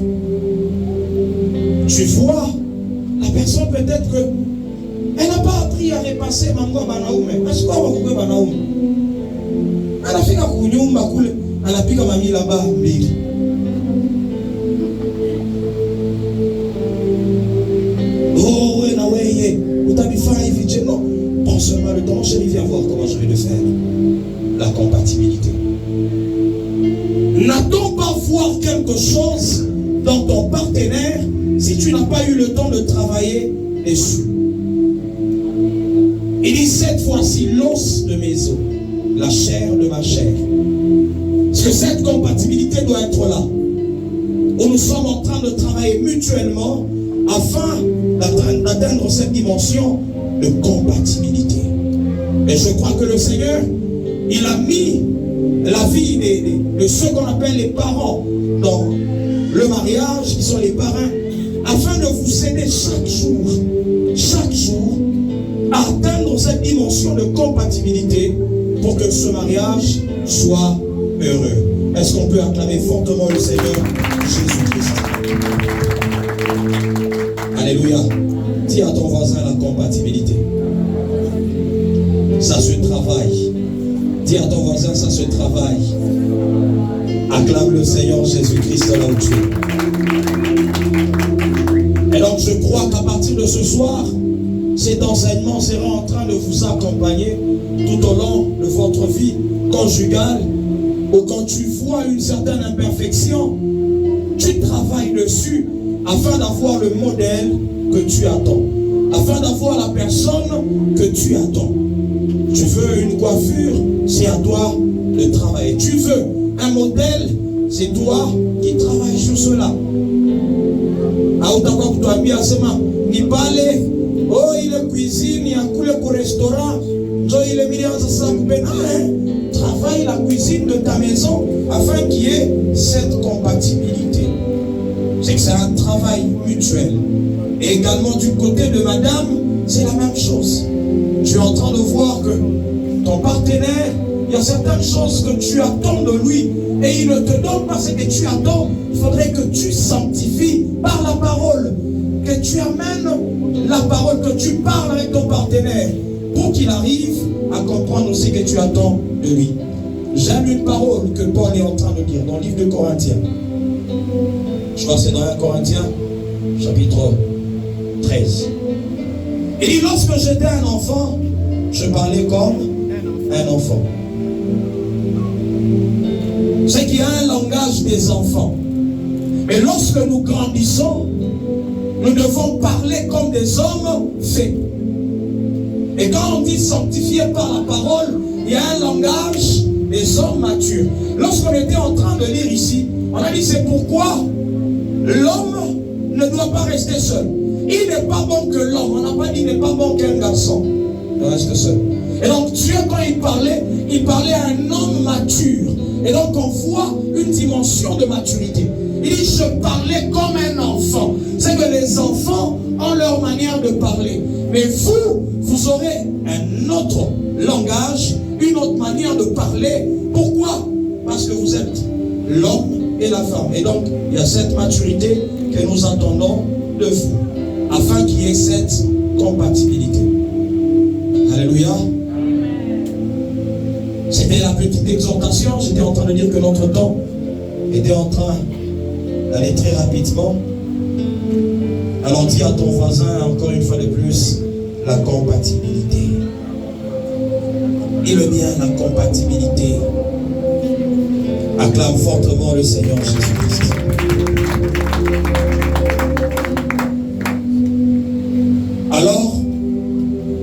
tu vois, la personne peut-être que elle n'a pas appris à repasser Mango Banaoume. Est-ce qu'on va couper Banaoume? Elle a fait qu'à Kounyumba Koule, elle a piqué Mami là-bas, Mille. Oh, ouais, ouais, vous t'avez fait, non. Pense seulement le temps, chérie, viens voir comment je vais le faire. La compatibilité. N'attends pas voir quelque chose dans ton partenaire si tu n'as pas eu le temps de travailler dessus. Il dit cette fois-ci l'os de mes os, la chair de ma chair. Parce que cette compatibilité doit être là. Où nous sommes en train de travailler mutuellement afin d'atteindre cette dimension de compatibilité. Et je crois que le Seigneur, il a mis la vie de ceux qu'on appelle les parents dans le mariage, qui sont les parrains, afin de vous aider chaque jour, à atteindre cette dimension de compatibilité pour que ce mariage soit heureux. Est-ce qu'on peut acclamer fortement le Seigneur Jésus-Christ? Alléluia. Dis à ton voisin la compatibilité. Ça se travaille. Dis à ton voisin, ça se travaille. Acclame le Seigneur Jésus-Christ là où tu es. Et donc je crois qu'à partir de ce soir, cet enseignement sera en train de vous accompagner tout au long de votre vie conjugale, ou quand tu vois une certaine imperfection, tu travailles dessus afin d'avoir le modèle que tu attends, afin d'avoir la personne que tu attends. Tu veux une coiffure, c'est à toi de travailler. Tu veux un modèle, c'est toi qui travailles sur cela. Oh, il est cuisine, il y a coulé pour restaurant. Travaille la cuisine de ta maison afin qu'il y ait cette compatibilité. C'est que c'est un travail mutuel. Et également du côté de madame, c'est la même chose. Tu es en train de voir que ton partenaire, il y a certaines choses que tu attends de lui et il ne te donne pas ce que tu attends. Il faudrait que tu sanctifies par la parole, que tu amènes la parole, que tu parles avec ton partenaire pour qu'il arrive à comprendre aussi que tu attends de lui. J'aime une parole que Paul est en train de dire dans le livre de Corinthiens. Je crois que c'est dans 1 Corinthiens, chapitre 13. Il dit, lorsque j'étais un enfant, je parlais comme un enfant. C'est qu'il y a un langage des enfants. Mais lorsque nous grandissons, nous devons parler comme des hommes faits. Et quand on dit sanctifié par la parole, il y a un langage des hommes matures. Lorsqu'on était en train de lire ici, on a dit c'est pourquoi l'homme ne doit pas rester seul. Il n'est pas bon que l'homme, on n'a pas dit il n'est pas bon qu'un garçon ne reste seul. Et donc Dieu, quand il parlait à un homme mature. Et donc on voit une dimension de maturité. Il dit je parlais comme un enfant. C'est que les enfants ont leur manière de parler. Mais vous aurez un autre langage, une autre manière de parler. Pourquoi? Parce que vous êtes l'homme et la femme. Et donc, il y a cette maturité que nous attendons de vous, afin qu'il y ait cette compatibilité. Alléluia. C'était la petite exhortation. J'étais en train de dire que notre temps était en train d'aller très rapidement. Alors dis à ton voisin encore une fois de plus, la compatibilité. Dis-le bien, la compatibilité. Acclame fortement le Seigneur Jésus-Christ. Alors,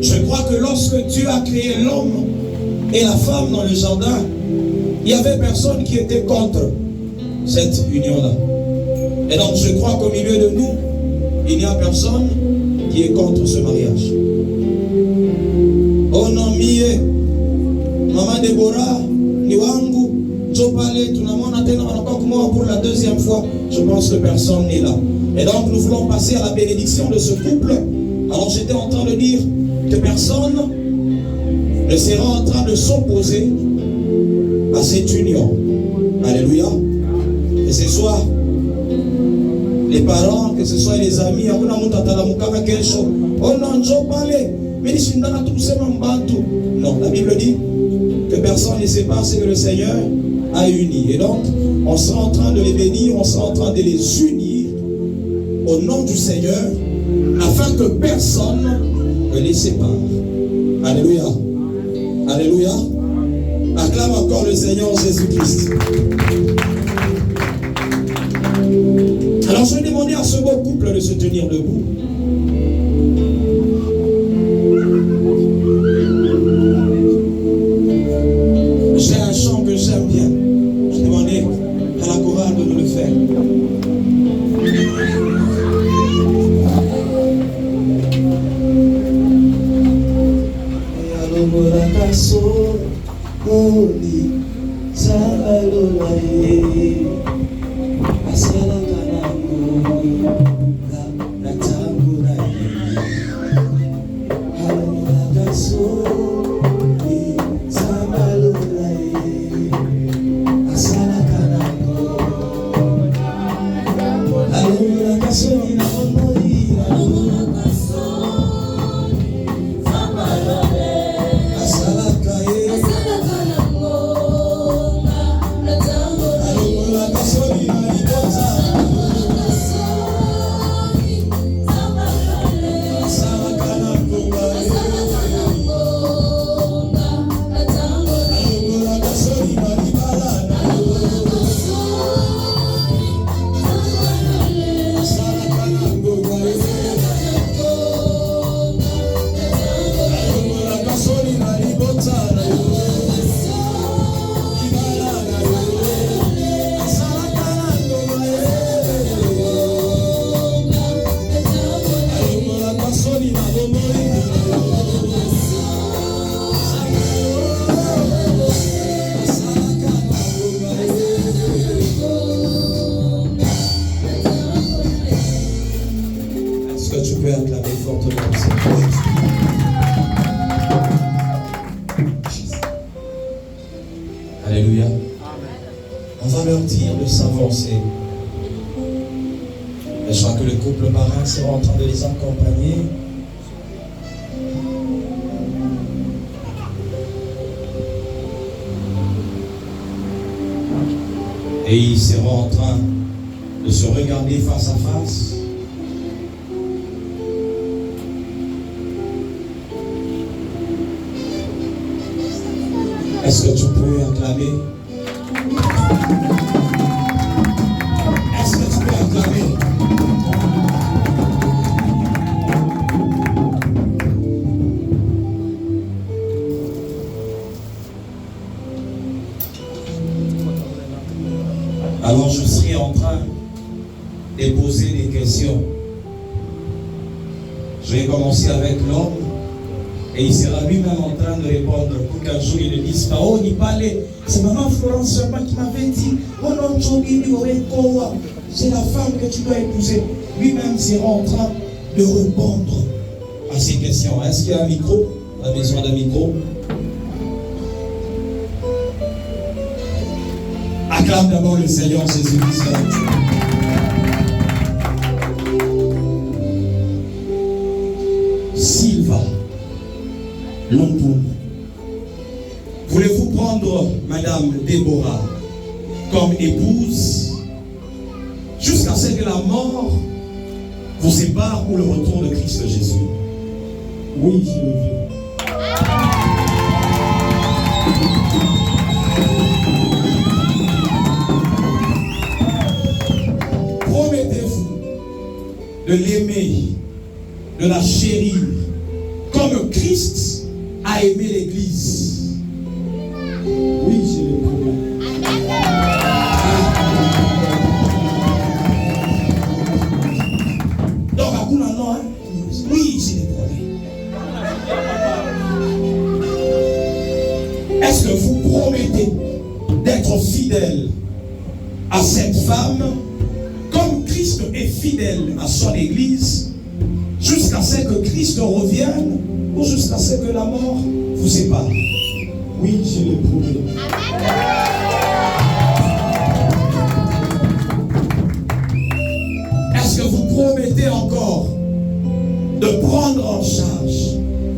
je crois que lorsque Dieu a créé l'homme et la femme dans le jardin, il n'y avait personne qui était contre cette union-là. Et donc je crois qu'au milieu de nous, il n'y a personne qui est contre ce mariage. Oh non, mie, Maman Déborah, Niwangu, Jopale, Tunamona, pour la deuxième fois, je pense que personne n'est là. Et donc nous voulons passer à la bénédiction de ce couple. Alors j'étais en train de dire que personne ne sera en train de s'opposer à cette union. Alléluia. Que ce soit les parents, que ce soit les amis, oh non, non, la Bible dit que personne ne sait pas ce que le Seigneur a uni. Et donc, on sera en train de les bénir, on sera en train de les unir au nom du Seigneur, afin que personne ne les sépare. Alléluia. Alléluia. Acclame encore le Seigneur Jésus-Christ. Alors je vais demander à ce beau couple de se tenir debout. J'ai un chant que j'aime bien. Je demandais à la chorale de nous le faire. Alléluia. On va leur dire de s'avancer. Et je crois que le couple parrain sera en train de les accompagner. Et ils seront en train de se regarder face à face. Est-ce que tu peux acclamer? Est-ce que tu peux acclamer? Alors je serai en train de poser des questions. Je vais commencer avec l'homme. Et il sera lui-même en train de répondre pour qu'un jour il ne dise pas, oh, il parlait, c'est maman Florence seulement qui m'avait dit, oh non, c'est la femme que tu dois épouser. Lui-même sera en train de répondre à ces questions. Est-ce qu'il y a un micro? On a besoin d'un micro. Acclame d'abord le Seigneur Jésus-Christ. Silva Lumpu. Voulez-vous prendre Madame Déborah comme épouse jusqu'à ce que la mort vous sépare pour le retour de Christ Jésus? Oui, je le veux. Promettez-vous de l'aimer, de la chérir, comme Christ a aimé l'Église. Oui, je le promets. Donc, à vous, non, hein? Oui, je le promets. Est-ce que vous promettez d'être fidèle à cette femme comme Christ est fidèle à son Église jusqu'à ce que Christ revienne ou jusqu'à ce que la mort vous sépare? Oui, je le promets. Est-ce que vous promettez encore de prendre en charge,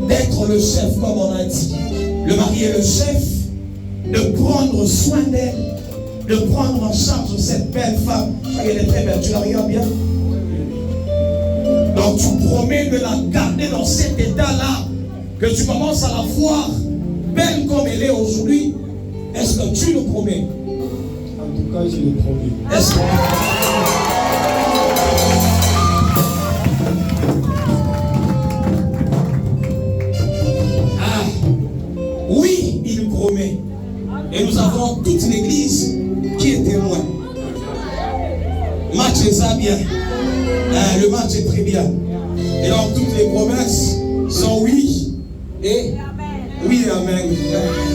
d'être le chef comme on a dit? Le mari est le chef, de prendre soin d'elle, de prendre en charge cette belle femme. Elle est très belle, tu la regardes bien? Donc tu promets de la garder dans cet état-là, que tu commences à la voir belle comme elle est aujourd'hui. Est-ce que tu le promets? En tout cas, je le promets. Est-ce que... oui, il promet. Et nous avons toute l'église qui est témoin. Match est ça bien. Le match est très bien. Et donc toutes les promesses sont oui et oui, amen.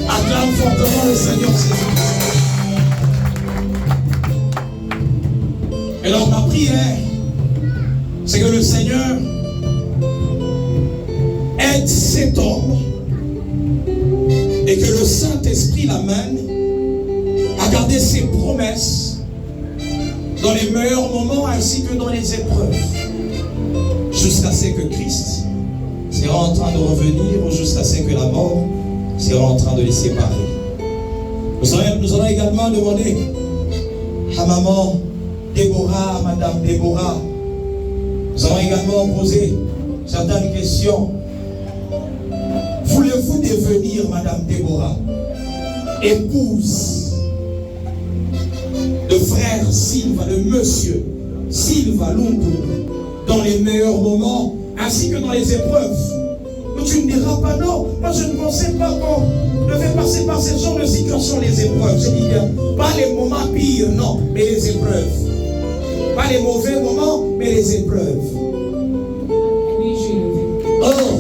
Acclame fortement le Seigneur Jésus. Et donc ma prière, c'est que le Seigneur aide cet homme et que le Saint-Esprit l'amène à garder ses promesses dans les meilleurs moments ainsi que dans les épreuves, jusqu'à ce que Christ sera en train de revenir ou jusqu'à ce que la mort sera en train de les séparer. Nous allons également demander à maman Déborah, madame Déborah, nous allons également poser certaines questions. Voulez-vous devenir, madame Déborah, épouse de frère Silva, de monsieur Silva Lumpu, dans les meilleurs moments ainsi que dans les épreuves? Tu ne diras pas non. Moi je ne pensais pas qu'on devait passer par ce genre de situation, les épreuves. Je dis bien, pas les moments pires, non, mais les épreuves. Pas les mauvais moments, mais les épreuves. Oui, je le dis. Oh!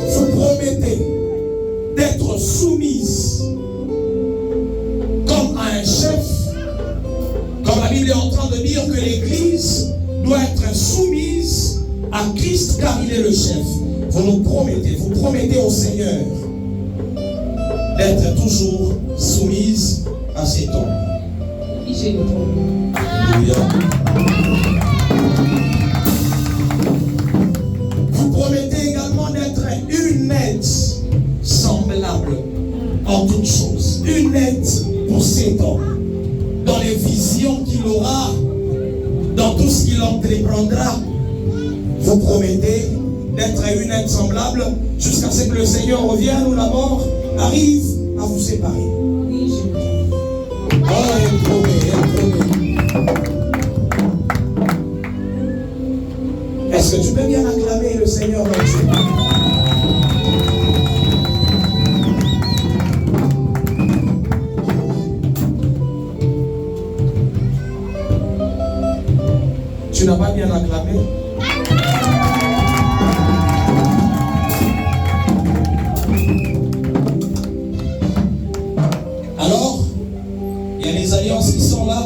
Vous promettez d'être soumise comme à un chef, comme la Bible est en train de dire que l'Église doit être soumise à Christ car il est le chef. Vous promettez au Seigneur d'être toujours soumise à cet homme. Alléluia. Vous promettez également d'être une aide semblable en toutes choses. Une aide pour cet homme. Dans les visions qu'il aura, dans tout ce qu'il entreprendra, vous promettez d'être une aide semblable jusqu'à ce que le Seigneur revienne ou la mort arrive à vous séparer. Oui, je prie. Oh, elle promet. Est-ce que tu peux bien acclamer le Seigneur dans Dieu? Tu n'as pas bien acclamé? Alors, il y a les alliances qui sont là.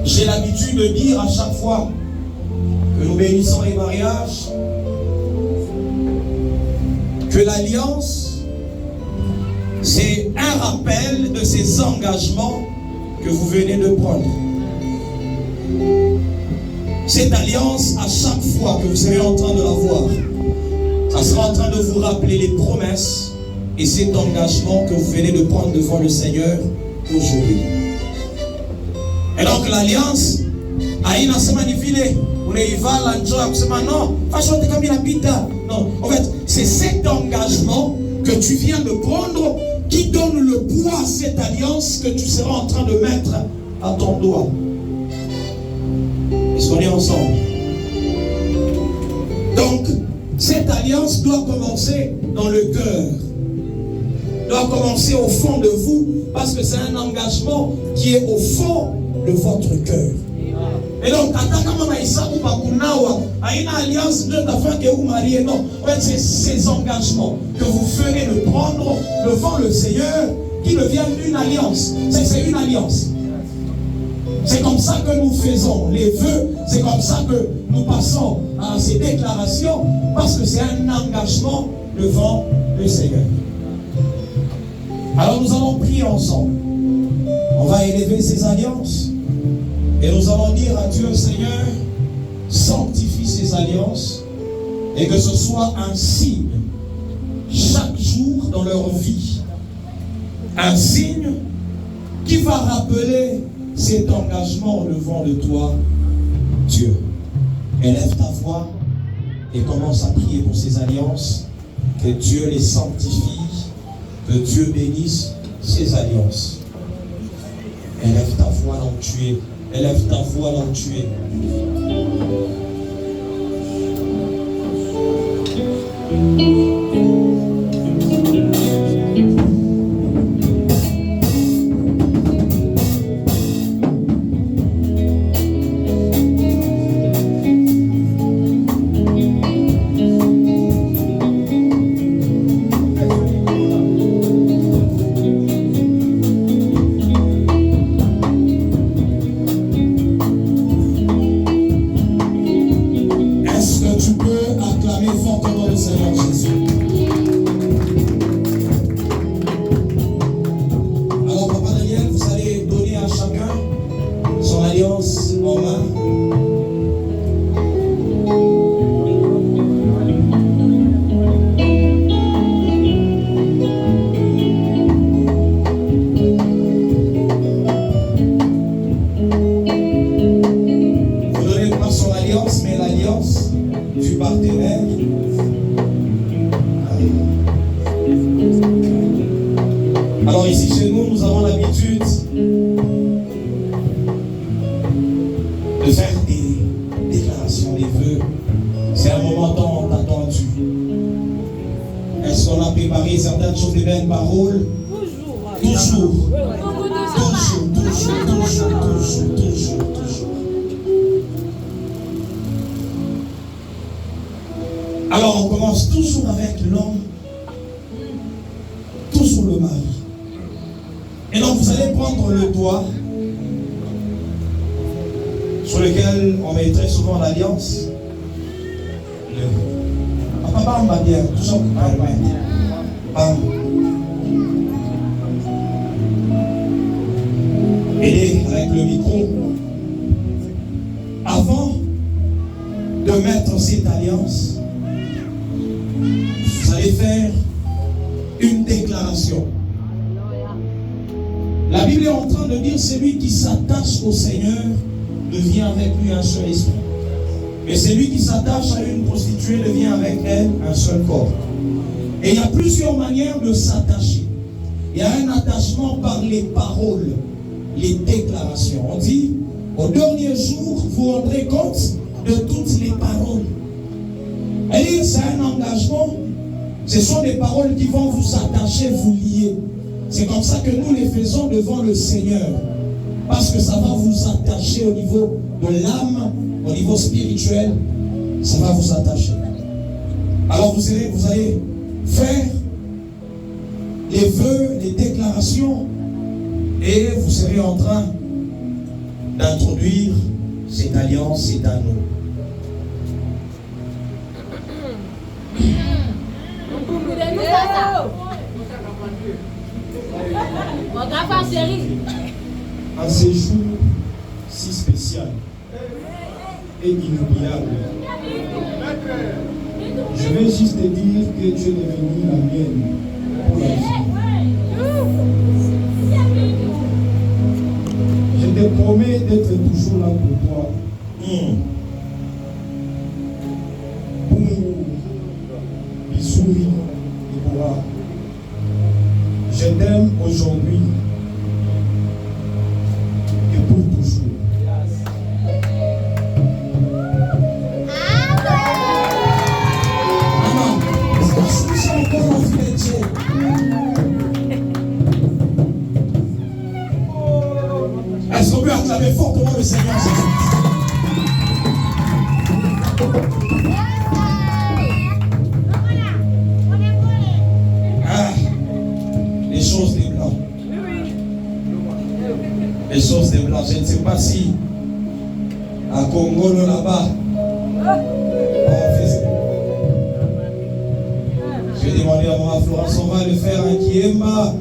J'ai l'habitude de dire à chaque fois que nous bénissons les mariages que l'alliance, c'est un rappel de ces engagements que vous venez de prendre. Cette alliance, à chaque fois que vous serez en train de la voir, ça sera en train de vous rappeler les promesses et cet engagement que vous venez de prendre devant le Seigneur aujourd'hui. Et donc l'alliance, aïna se manifile, on y va, non, non, en fait, c'est cet engagement que tu viens de prendre qui donne le poids à cette alliance que tu seras en train de mettre à ton doigt. Est-ce qu'on est ensemble? Donc, cette alliance doit commencer dans le cœur, doit commencer au fond de vous, parce que c'est un engagement qui est au fond de votre cœur. Et donc, alliance que vous mariez, non. En fait, c'est ces engagements que vous venez de prendre devant le Seigneur qui deviennent une alliance. C'est une alliance. C'est comme ça que nous faisons les vœux, c'est comme ça que nous passons à ces déclarations, parce que c'est un engagement devant le Seigneur. Alors nous allons prier ensemble. On va élever ces alliances et nous allons dire à Dieu, Seigneur, sanctifie ces alliances et que ce soit un signe chaque jour dans leur vie. Un signe qui va rappeler cet engagement devant de toi, Dieu. Élève ta voix et commence à prier pour ces alliances. Que Dieu les sanctifie, que Dieu bénisse ces alliances. Élève ta voix là où tu es. Élève ta voix là où tu es. Alors ici chez nous, nous avons l'habitude de faire des déclarations, des vœux. C'est un moment tant attendu. Est-ce qu'on a préparé certaines choses, des belles paroles? Toujours. Alors on commence toujours avec l'homme, toujours le mari. Et donc vous allez prendre le doigt sur lequel on met très souvent l'alliance. Papa va bien, toujours bam. Et avec le micro, avant de mettre cette alliance, vous allez faire une déclaration. La Bible est en train de dire celui qui s'attache au Seigneur devient avec lui un seul esprit. Et celui qui s'attache à une prostituée devient avec elle un seul corps. Et il y a plusieurs manières de s'attacher. Il y a un attachement par les paroles, les déclarations. On dit, au dernier jour, vous rendrez compte de toutes les paroles. Et c'est un engagement. Ce sont des paroles qui vont vous attacher, vous lier. C'est comme ça que nous les faisons devant le Seigneur. Parce que ça va vous attacher au niveau de l'âme, au niveau spirituel. Ça va vous attacher. Alors vous allez faire les vœux, les déclarations, et vous serez en train d'introduire cette alliance, cet anneau. En ce jour si spécial et inoubliable, je vais juste te dire que tu es devenu la mienne pour la vie. Je te promets d'être toujours là pour toi. Pour Bissouri et Boa. Je t'aime aujourd'hui et pour toujours. Est-ce qu'on peut acclamer fortement le Seigneur? Les choses des Blancs. Les choses des Blancs. Je ne sais pas si à Congo là-bas, je vais demander à moi, Florence, on va le faire un Kiemba.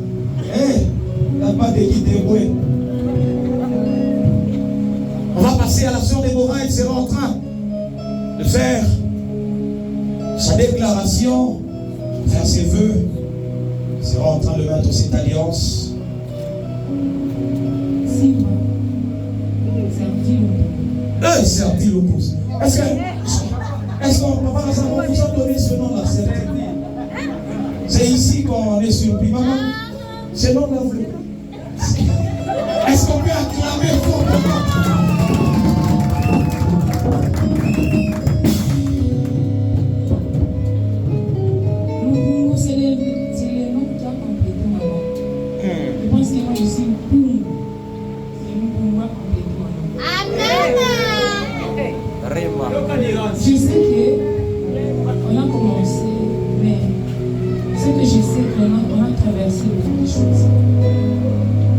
Il n'y a pas de guide. On va passer à la sœur Déborah, elle sera en train de faire sa déclaration, faire ses vœux. Elle sera en train de mettre cette alliance. Serti Lopus. Est-ce qu'on vous a donné ce nom-là? C'est ici qu'on est surpris. Maman, ce nom-là, vous le... Est-ce qu'on peut acclamer fortement? C'est le nom qui a complété maman. Je pense que moi je suis Poum. C'est le Poum va compléter maman. Je sais qu'on a commencé, mais ce que je sais vraiment, on a traversé beaucoup de choses.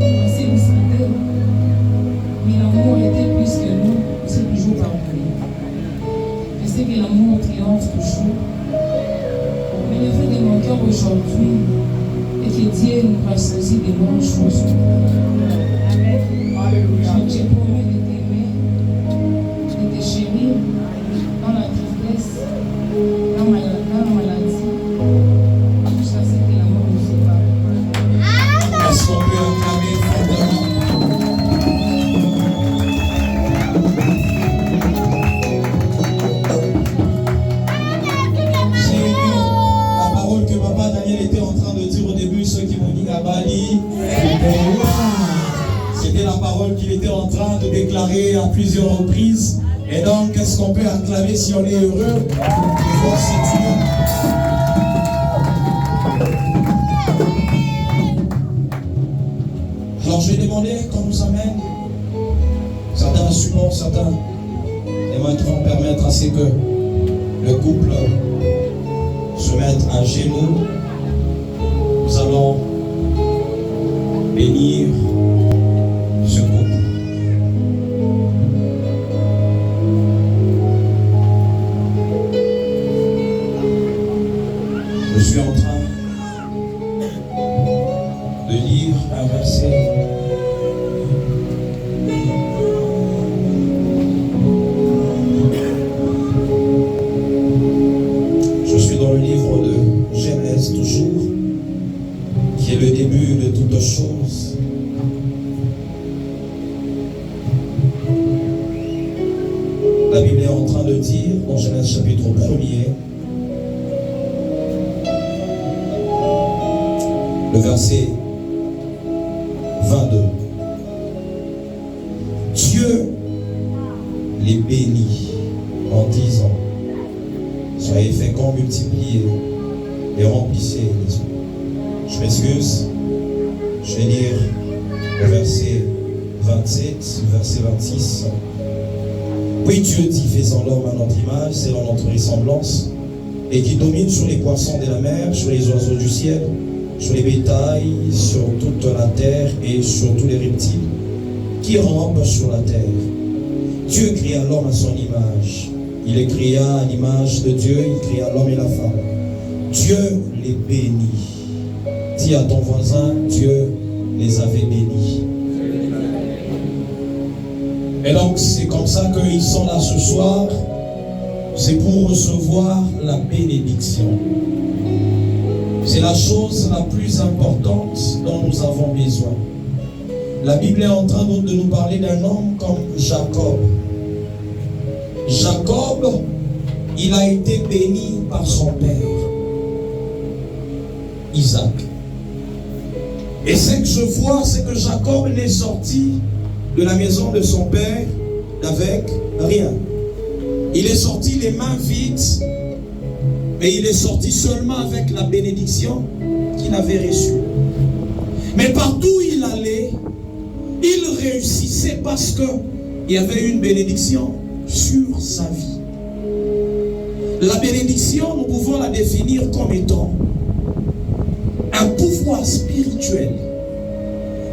On s'est discuté, mais l'amour était plus que nous, on s'est toujours pardonné. Je sais que l'amour triomphe toujours. Mais le fait de mon cœur aujourd'hui est que Dieu nous rassasie de bonnes choses. Je te promets de t'aimer, de te chérir dans la tristesse, dans la maladie. Je sais que l'amour ne fait pas. Est-ce qu'on peut acclamer fortement? Que papa Daniel était en train de dire au début, ceux qui m'ont dit Abali, c'était la parole qu'il était en train de déclarer à plusieurs reprises. Et donc, qu'est-ce qu'on peut acclamer si on est heureux de voir cette union? Alors, je vais demander qu'on nous amène certains supports, certains éléments qui vont permettre à ce que le couple se mettre à genoux. Nous allons bénir ce couple. Je suis en train de lire un verset. Dans le livre de Genèse toujours, qui est le début de toutes choses. La Bible est en train de dire dans Genèse chapitre 1er, le verset 22. Dieu les bénit en disant: soyez féconds, multipliez et remplissez les eaux. Je m'excuse, je vais lire le verset 27, verset 26. Puis Dieu dit: faisons l'homme à notre image, selon notre ressemblance, et qui domine sur les poissons de la mer, sur les oiseaux du ciel, sur les bétails, sur toute la terre et sur tous les reptiles qui rampent sur la terre. Dieu créa l'homme à son image. Il les créa à l'image de Dieu, il créa l'homme et la femme. Dieu les bénit. Dis à ton voisin: Dieu les avait bénis. Et donc c'est comme ça qu'ils sont là ce soir. C'est pour recevoir la bénédiction. C'est la chose la plus importante dont nous avons besoin. La Bible est en train de nous parler d'un homme comme Jacob. Jacob, il a été béni par son père, Isaac. Et ce que je vois, c'est que Jacob n'est sorti de la maison de son père avec rien. Il est sorti les mains vides, mais il est sorti seulement avec la bénédiction qu'il avait reçue. Mais partout où il allait, il réussissait parce qu'il y avait une bénédiction sur sa vie. La bénédiction, nous pouvons la définir comme étant un pouvoir spirituel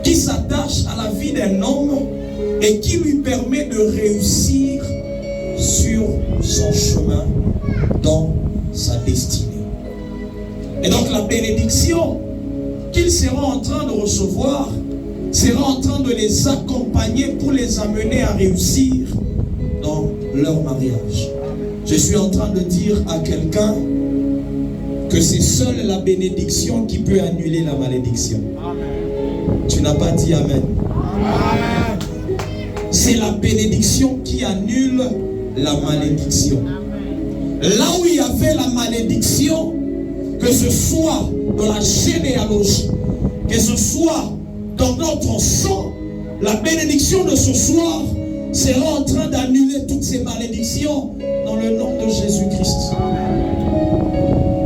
qui s'attache à la vie d'un homme et qui lui permet de réussir sur son chemin dans sa destinée. Et donc la bénédiction qu'il sera en train de recevoir sera en train de les accompagner pour les amener à réussir dans leur mariage. Je suis en train de dire à quelqu'un que c'est seule la bénédiction qui peut annuler la malédiction. Amen. Tu n'as pas dit Amen. Amen. C'est la bénédiction qui annule la malédiction. Amen. Là où il y avait la malédiction, que ce soit dans la généalogie, que ce soit dans notre sang, la bénédiction de ce soir sera en train d'annuler toutes ces malédictions dans le nom de Jésus-Christ.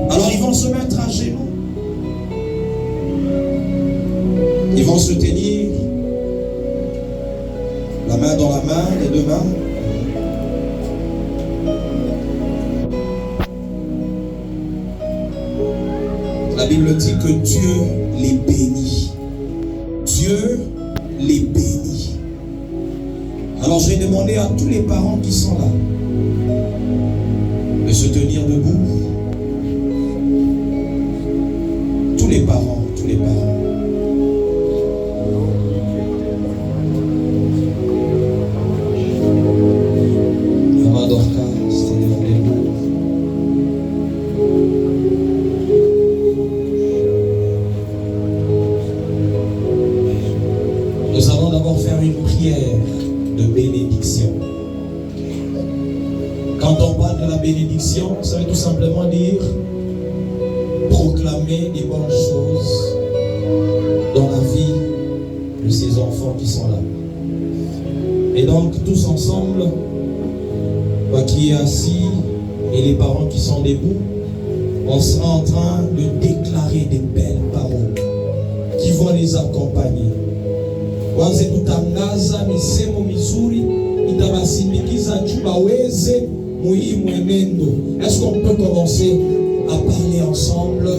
Alors ils vont se mettre à genoux. Ils vont se tenir la main dans la main, les deux mains. La Bible dit que Dieu les bénit. Dieu les bénit. Alors j'ai demandé à tous les parents qui sont là de se tenir debout. Tous les parents, tous les parents. Maman Dorcas, tenez-vous debout. Nous allons d'abord faire une prière de bénédiction. Quand on parle de la bénédiction, ça veut tout simplement dire proclamer des bonnes choses dans la vie de ces enfants qui sont là. Et donc tous ensemble, toi qui es assis et les parents qui sont debout, on sera en train de déclarer des belles paroles qui vont les accompagner. Wanze kutangaza misemo mizuri itawasindikiza juu waweze muhii mwenendo. Est-ce qu'on peut commencer à parler ensemble?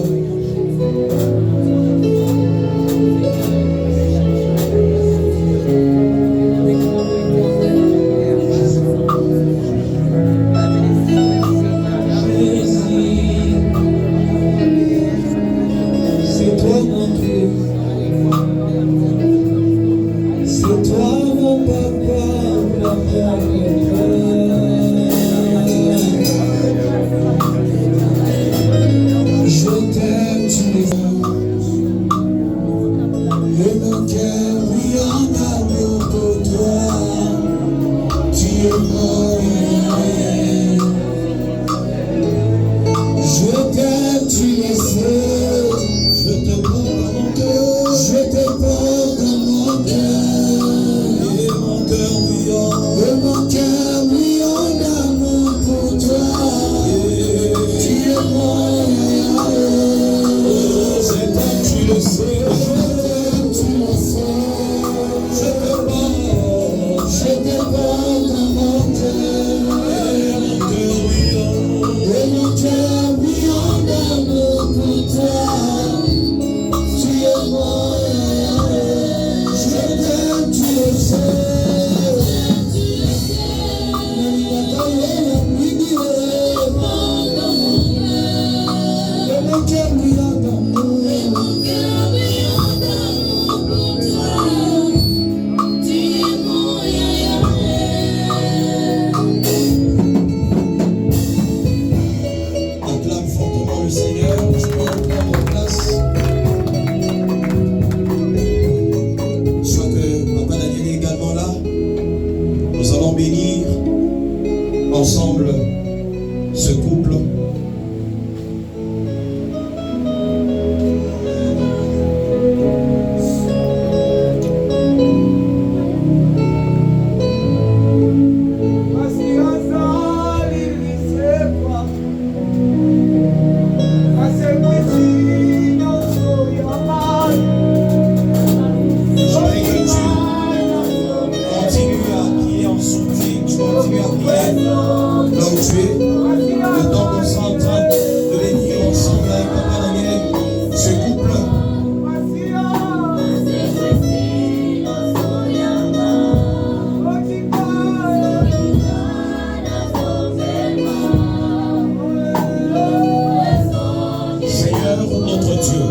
notre Dieu,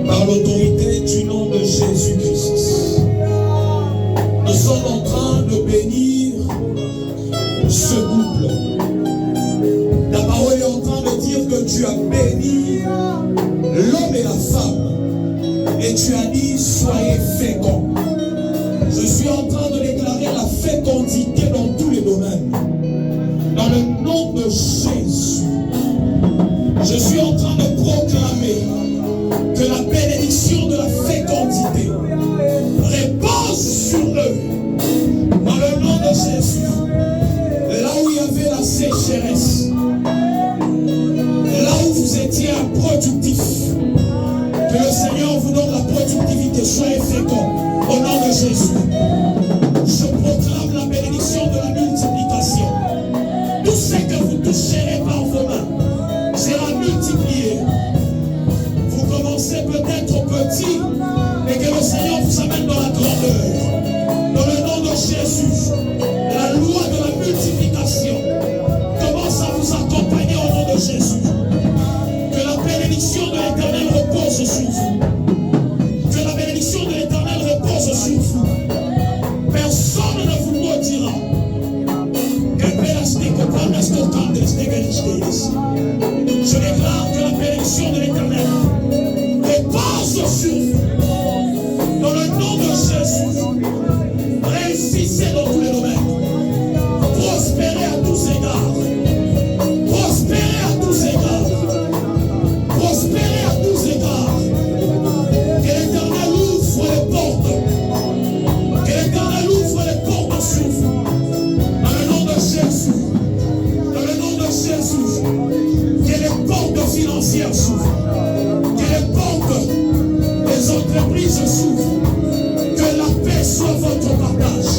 par l'autorité du nom de Jésus-Christ, nous sommes en train de bénir ce couple. Ta parole est en train de dire que tu as béni l'homme et la femme et tu as dit soyez féconds. Je suis en train de déclarer la fécondité dans tous les domaines. Dans le nom de Jésus, je suis en train de proclamer que la bénédiction de la fécondité repose sur eux. Dans le nom de Jésus, là où il y avait la sécheresse, là où vous étiez improductif, que le Seigneur vous donne la productivité. Soyez féconds au nom de Jésus. Je proclame la bénédiction de la multiplication. Tout ce que vous toucherez par vos mains sera multiplié. Vous commencez peut-être petit, mais que le Seigneur vous amène dans la grandeur. Dans le nom de Jésus, la loi de la multiplication commence à vous accompagner au nom de Jésus. Que la bénédiction de l'Éternel repose sur vous. Que la bénédiction de l'Éternel repose sur vous. Personne ne vous maudira. Je déclare que la bénédiction de l'Éternel repose sur vous. Dans le nom de Jésus, réussissez dans tous les domaines. Prospérez à tous égards. Prospérez à tous égards. Prospérez à tous égards. Que l'Éternel ouvre les portes. Que l'Éternel ouvre les portes sur vous. Dans le nom de Jésus. Dans le nom de Jésus. Que les portes financières s'ouvrent. Que les portes des entreprises s'ouvrent. Que la paix soit votre partage.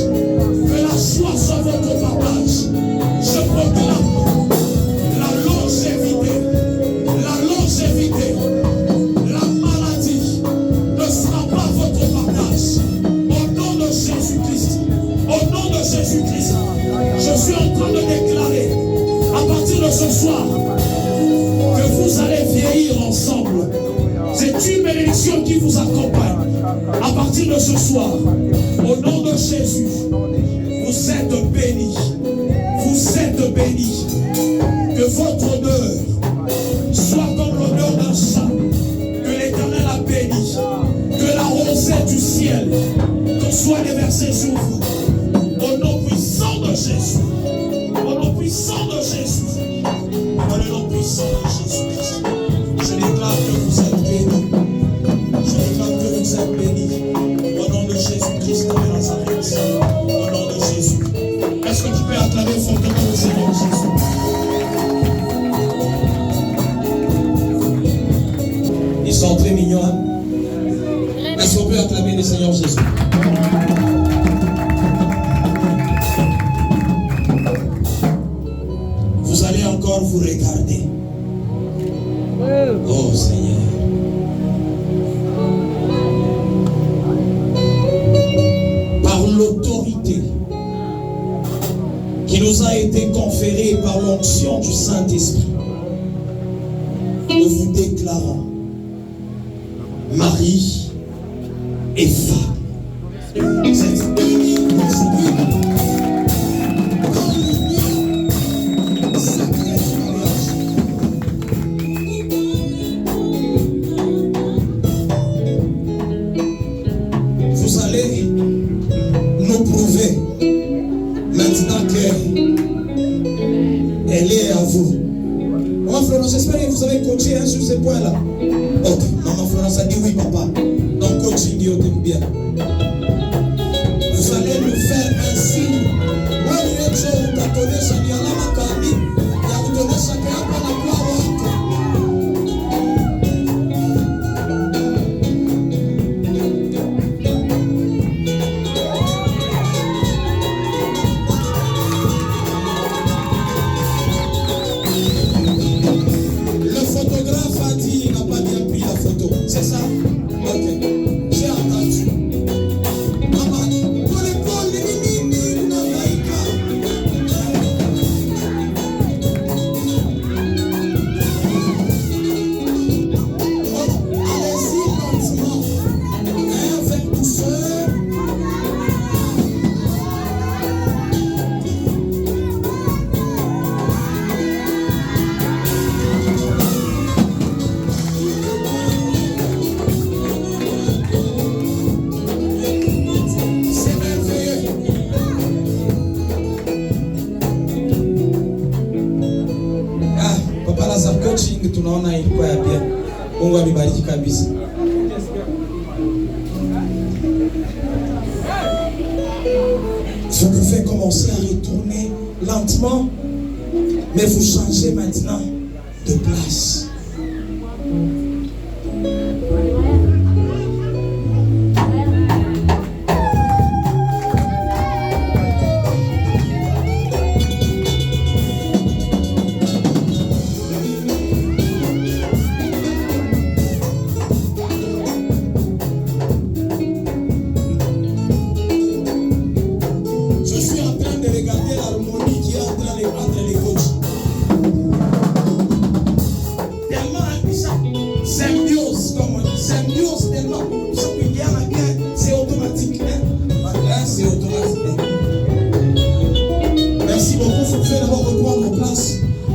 Que la joie soit votre partage. Je proclame la longévité. La longévité. La maladie ne sera pas votre partage. Au nom de Jésus-Christ. Au nom de Jésus-Christ. Je suis en train de déclarer à partir de ce soir que vous allez vieillir ensemble. C'est une bénédiction qui vous accompagne. À partir de ce soir, au nom de Jésus, vous êtes bénis. Vous êtes bénis. Que votre odeur soit comme l'odeur d'un chat que l'Éternel a béni. Que la rosée du ciel soit déversée sur vous. Au nom puissant de Jésus. Au nom puissant de Jésus. Dans le nom puissant de Jésus. Je déclare que vous êtes bénis. Je déclare que vous êtes bénis. Au nom de Jésus-Christ de Nazareth. Au nom de Jésus. Est-ce que tu peux acclamer fortement le Seigneur Jésus? Ils sont très mignons. Hein? Est-ce qu'on peut acclamer le Seigneur Jésus? Vous allez encore vous regarder. Oh Seigneur. Par l'autorité qui nous a été conférée par l'onction du Saint-Esprit, nous vous déclarons mari et femme. Vous êtes unis aujourd'hui dans l'union sacrée du mariage. Vous allez nous prouver maintenant qu'elle est à vous. Maman Florence, j'espère que vous avez coaché sur ce point-là. Ok, Maman Florence a dit oui, papa. Donc continue, bien. Vous allez nous faire un signe. Le photographe a dit qu'il n'a pas bien pris la photo. C'est ça? Ok. J'ai entendu. Mungu amebariki kabisa. Vous pouvez commencer à retourner lentement, mais vous changez maintenant de place.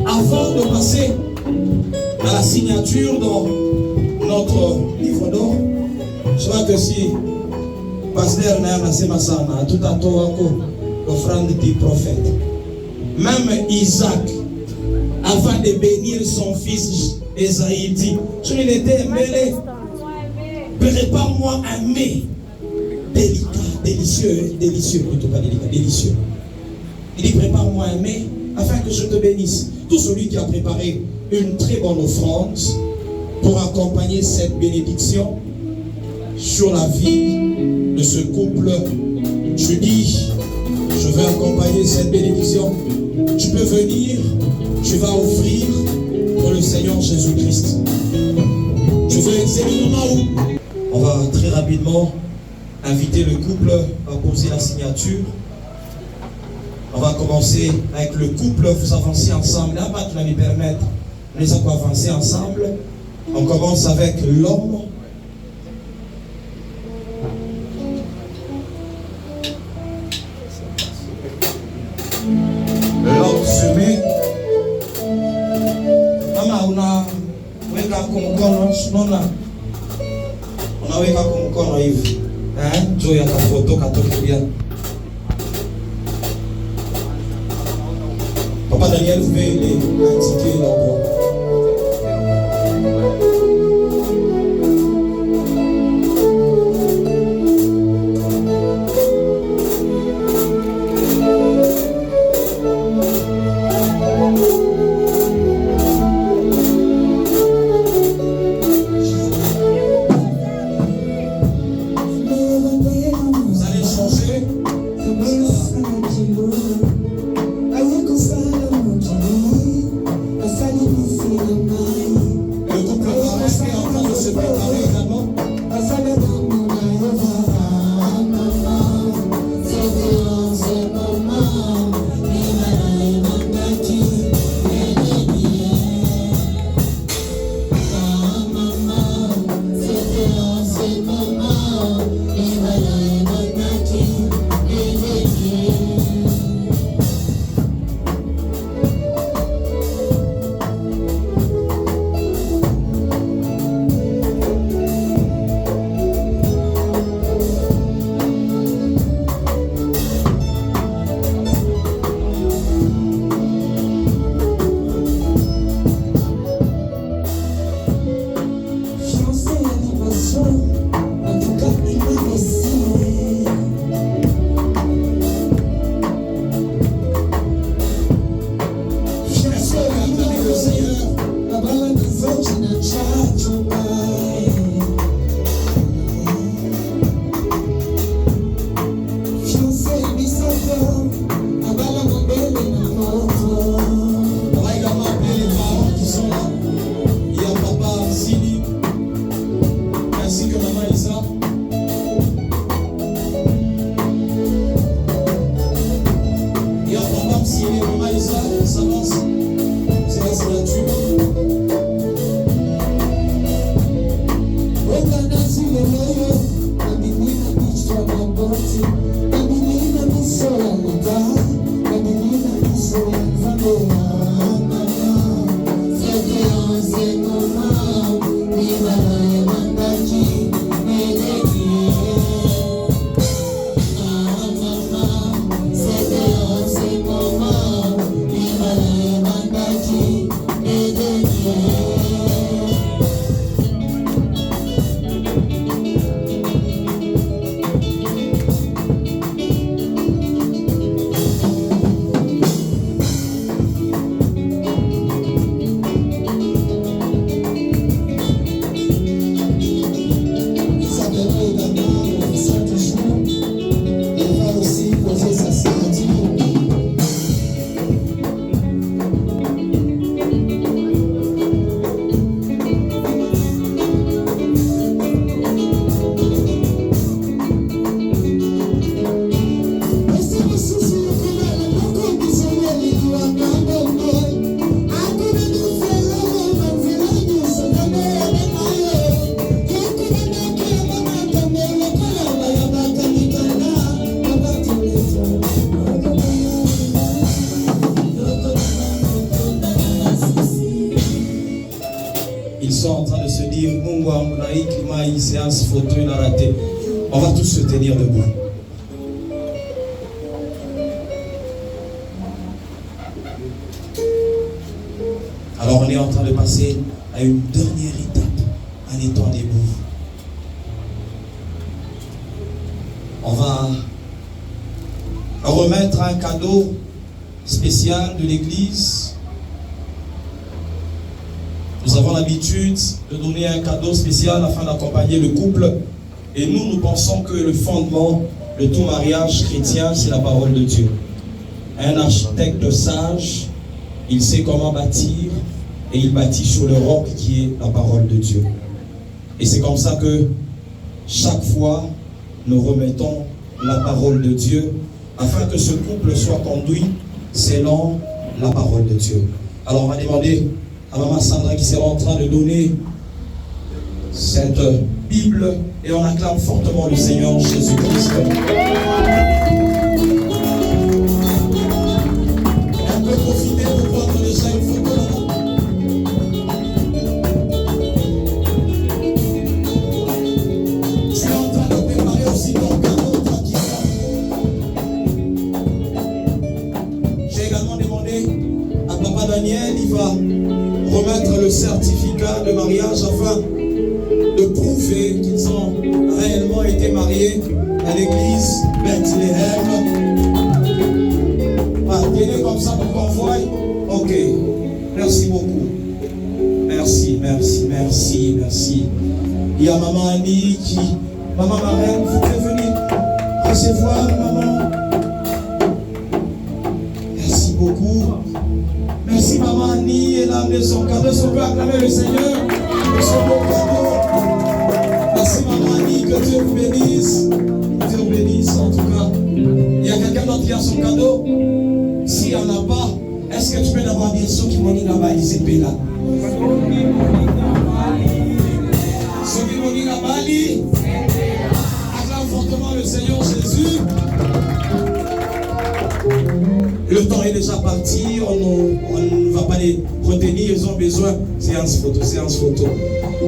Avant de passer à la signature dans notre livre d'or, je crois que si Pasteur Nayama Sana, tout à l'offrande du prophète, même Isaac, avant de bénir son fils Esaïe, dit, je lui ai dit, prépare-moi un mets délicat, délicieux, plutôt pas délicat, délicieux. Il dit, prépare-moi un mets afin que je te bénisse. Tout celui qui a préparé une très bonne offrande pour accompagner cette bénédiction sur la vie de ce couple, je dis, je vais accompagner cette bénédiction. Tu peux venir, tu vas offrir pour le Seigneur Jésus-Christ. Je veux le moment où on va très rapidement inviter le couple à poser la signature. On va commencer avec le couple, vous avancez ensemble. Là, tu vas me permettre, nous allons avancer ensemble. On commence avec l'homme. L'homme se met. Maman, on a weka kumkono hivi. Juu ya kafoto katoke bien. Papa Daniel, vous pouvez les indiquer l'endroit. Vous allez changer. se dire, Mungwa, Munaï, Klimaï, séance photo, il a raté. On va tous se tenir debout. Alors on est en train de passer à une dernière étape en étant debout. On va remettre un cadeau spécial de l'église. Nous avons l'habitude de donner un cadeau spécial afin d'accompagner le couple. Et nous pensons que le fondement de tout mariage chrétien, c'est la parole de Dieu. Un architecte sage, il sait comment bâtir et il bâtit sur le roc qui est la parole de Dieu. Et c'est comme ça que chaque fois, nous remettons la parole de Dieu afin que ce couple soit conduit selon la parole de Dieu. Alors on va demander à Maman Sandra qui sera en train de donner cette Bible et on acclame fortement le Seigneur Jésus-Christ. Elle peut profiter pour prendre déjà une photo. Je suis en train de préparer aussi ton cadeau tranquillement. J'ai également demandé à Papa Daniel, il va remettre le certificat de mariage afin de prouver qu'ils ont réellement été mariés à l'église Bethléem. Tenez comme ça pour qu'on voie. Ok. Merci beaucoup. Merci, merci, merci, merci. Il y a Maman Annie qui... Maman Marraine, vous pouvez venir recevoir Maman. Merci beaucoup. Merci Maman Annie, elle a amené son cadeau. Est-ce qu'on peut acclamer le Seigneur pour son beau cadeau? Merci Maman Annie, que Dieu vous bénisse. Que Dieu vous bénisse en tout cas. Il y a quelqu'un d'autre qui a son cadeau? S'il n'y en a pas, est-ce que tu peux d'abord dire ceux qui m'ont dit là-bas, ils étaient là? Ceux qui m'ont dit là-bas, acclame fortement le Seigneur Jésus. Le temps est déjà parti, on ne va pas les retenir, ils ont besoin. Séance photo, séance photo.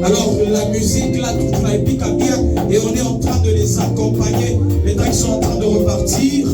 Alors la musique là, toute la épique à bien, et on est en train de les accompagner. Les temps ils sont en train de repartir.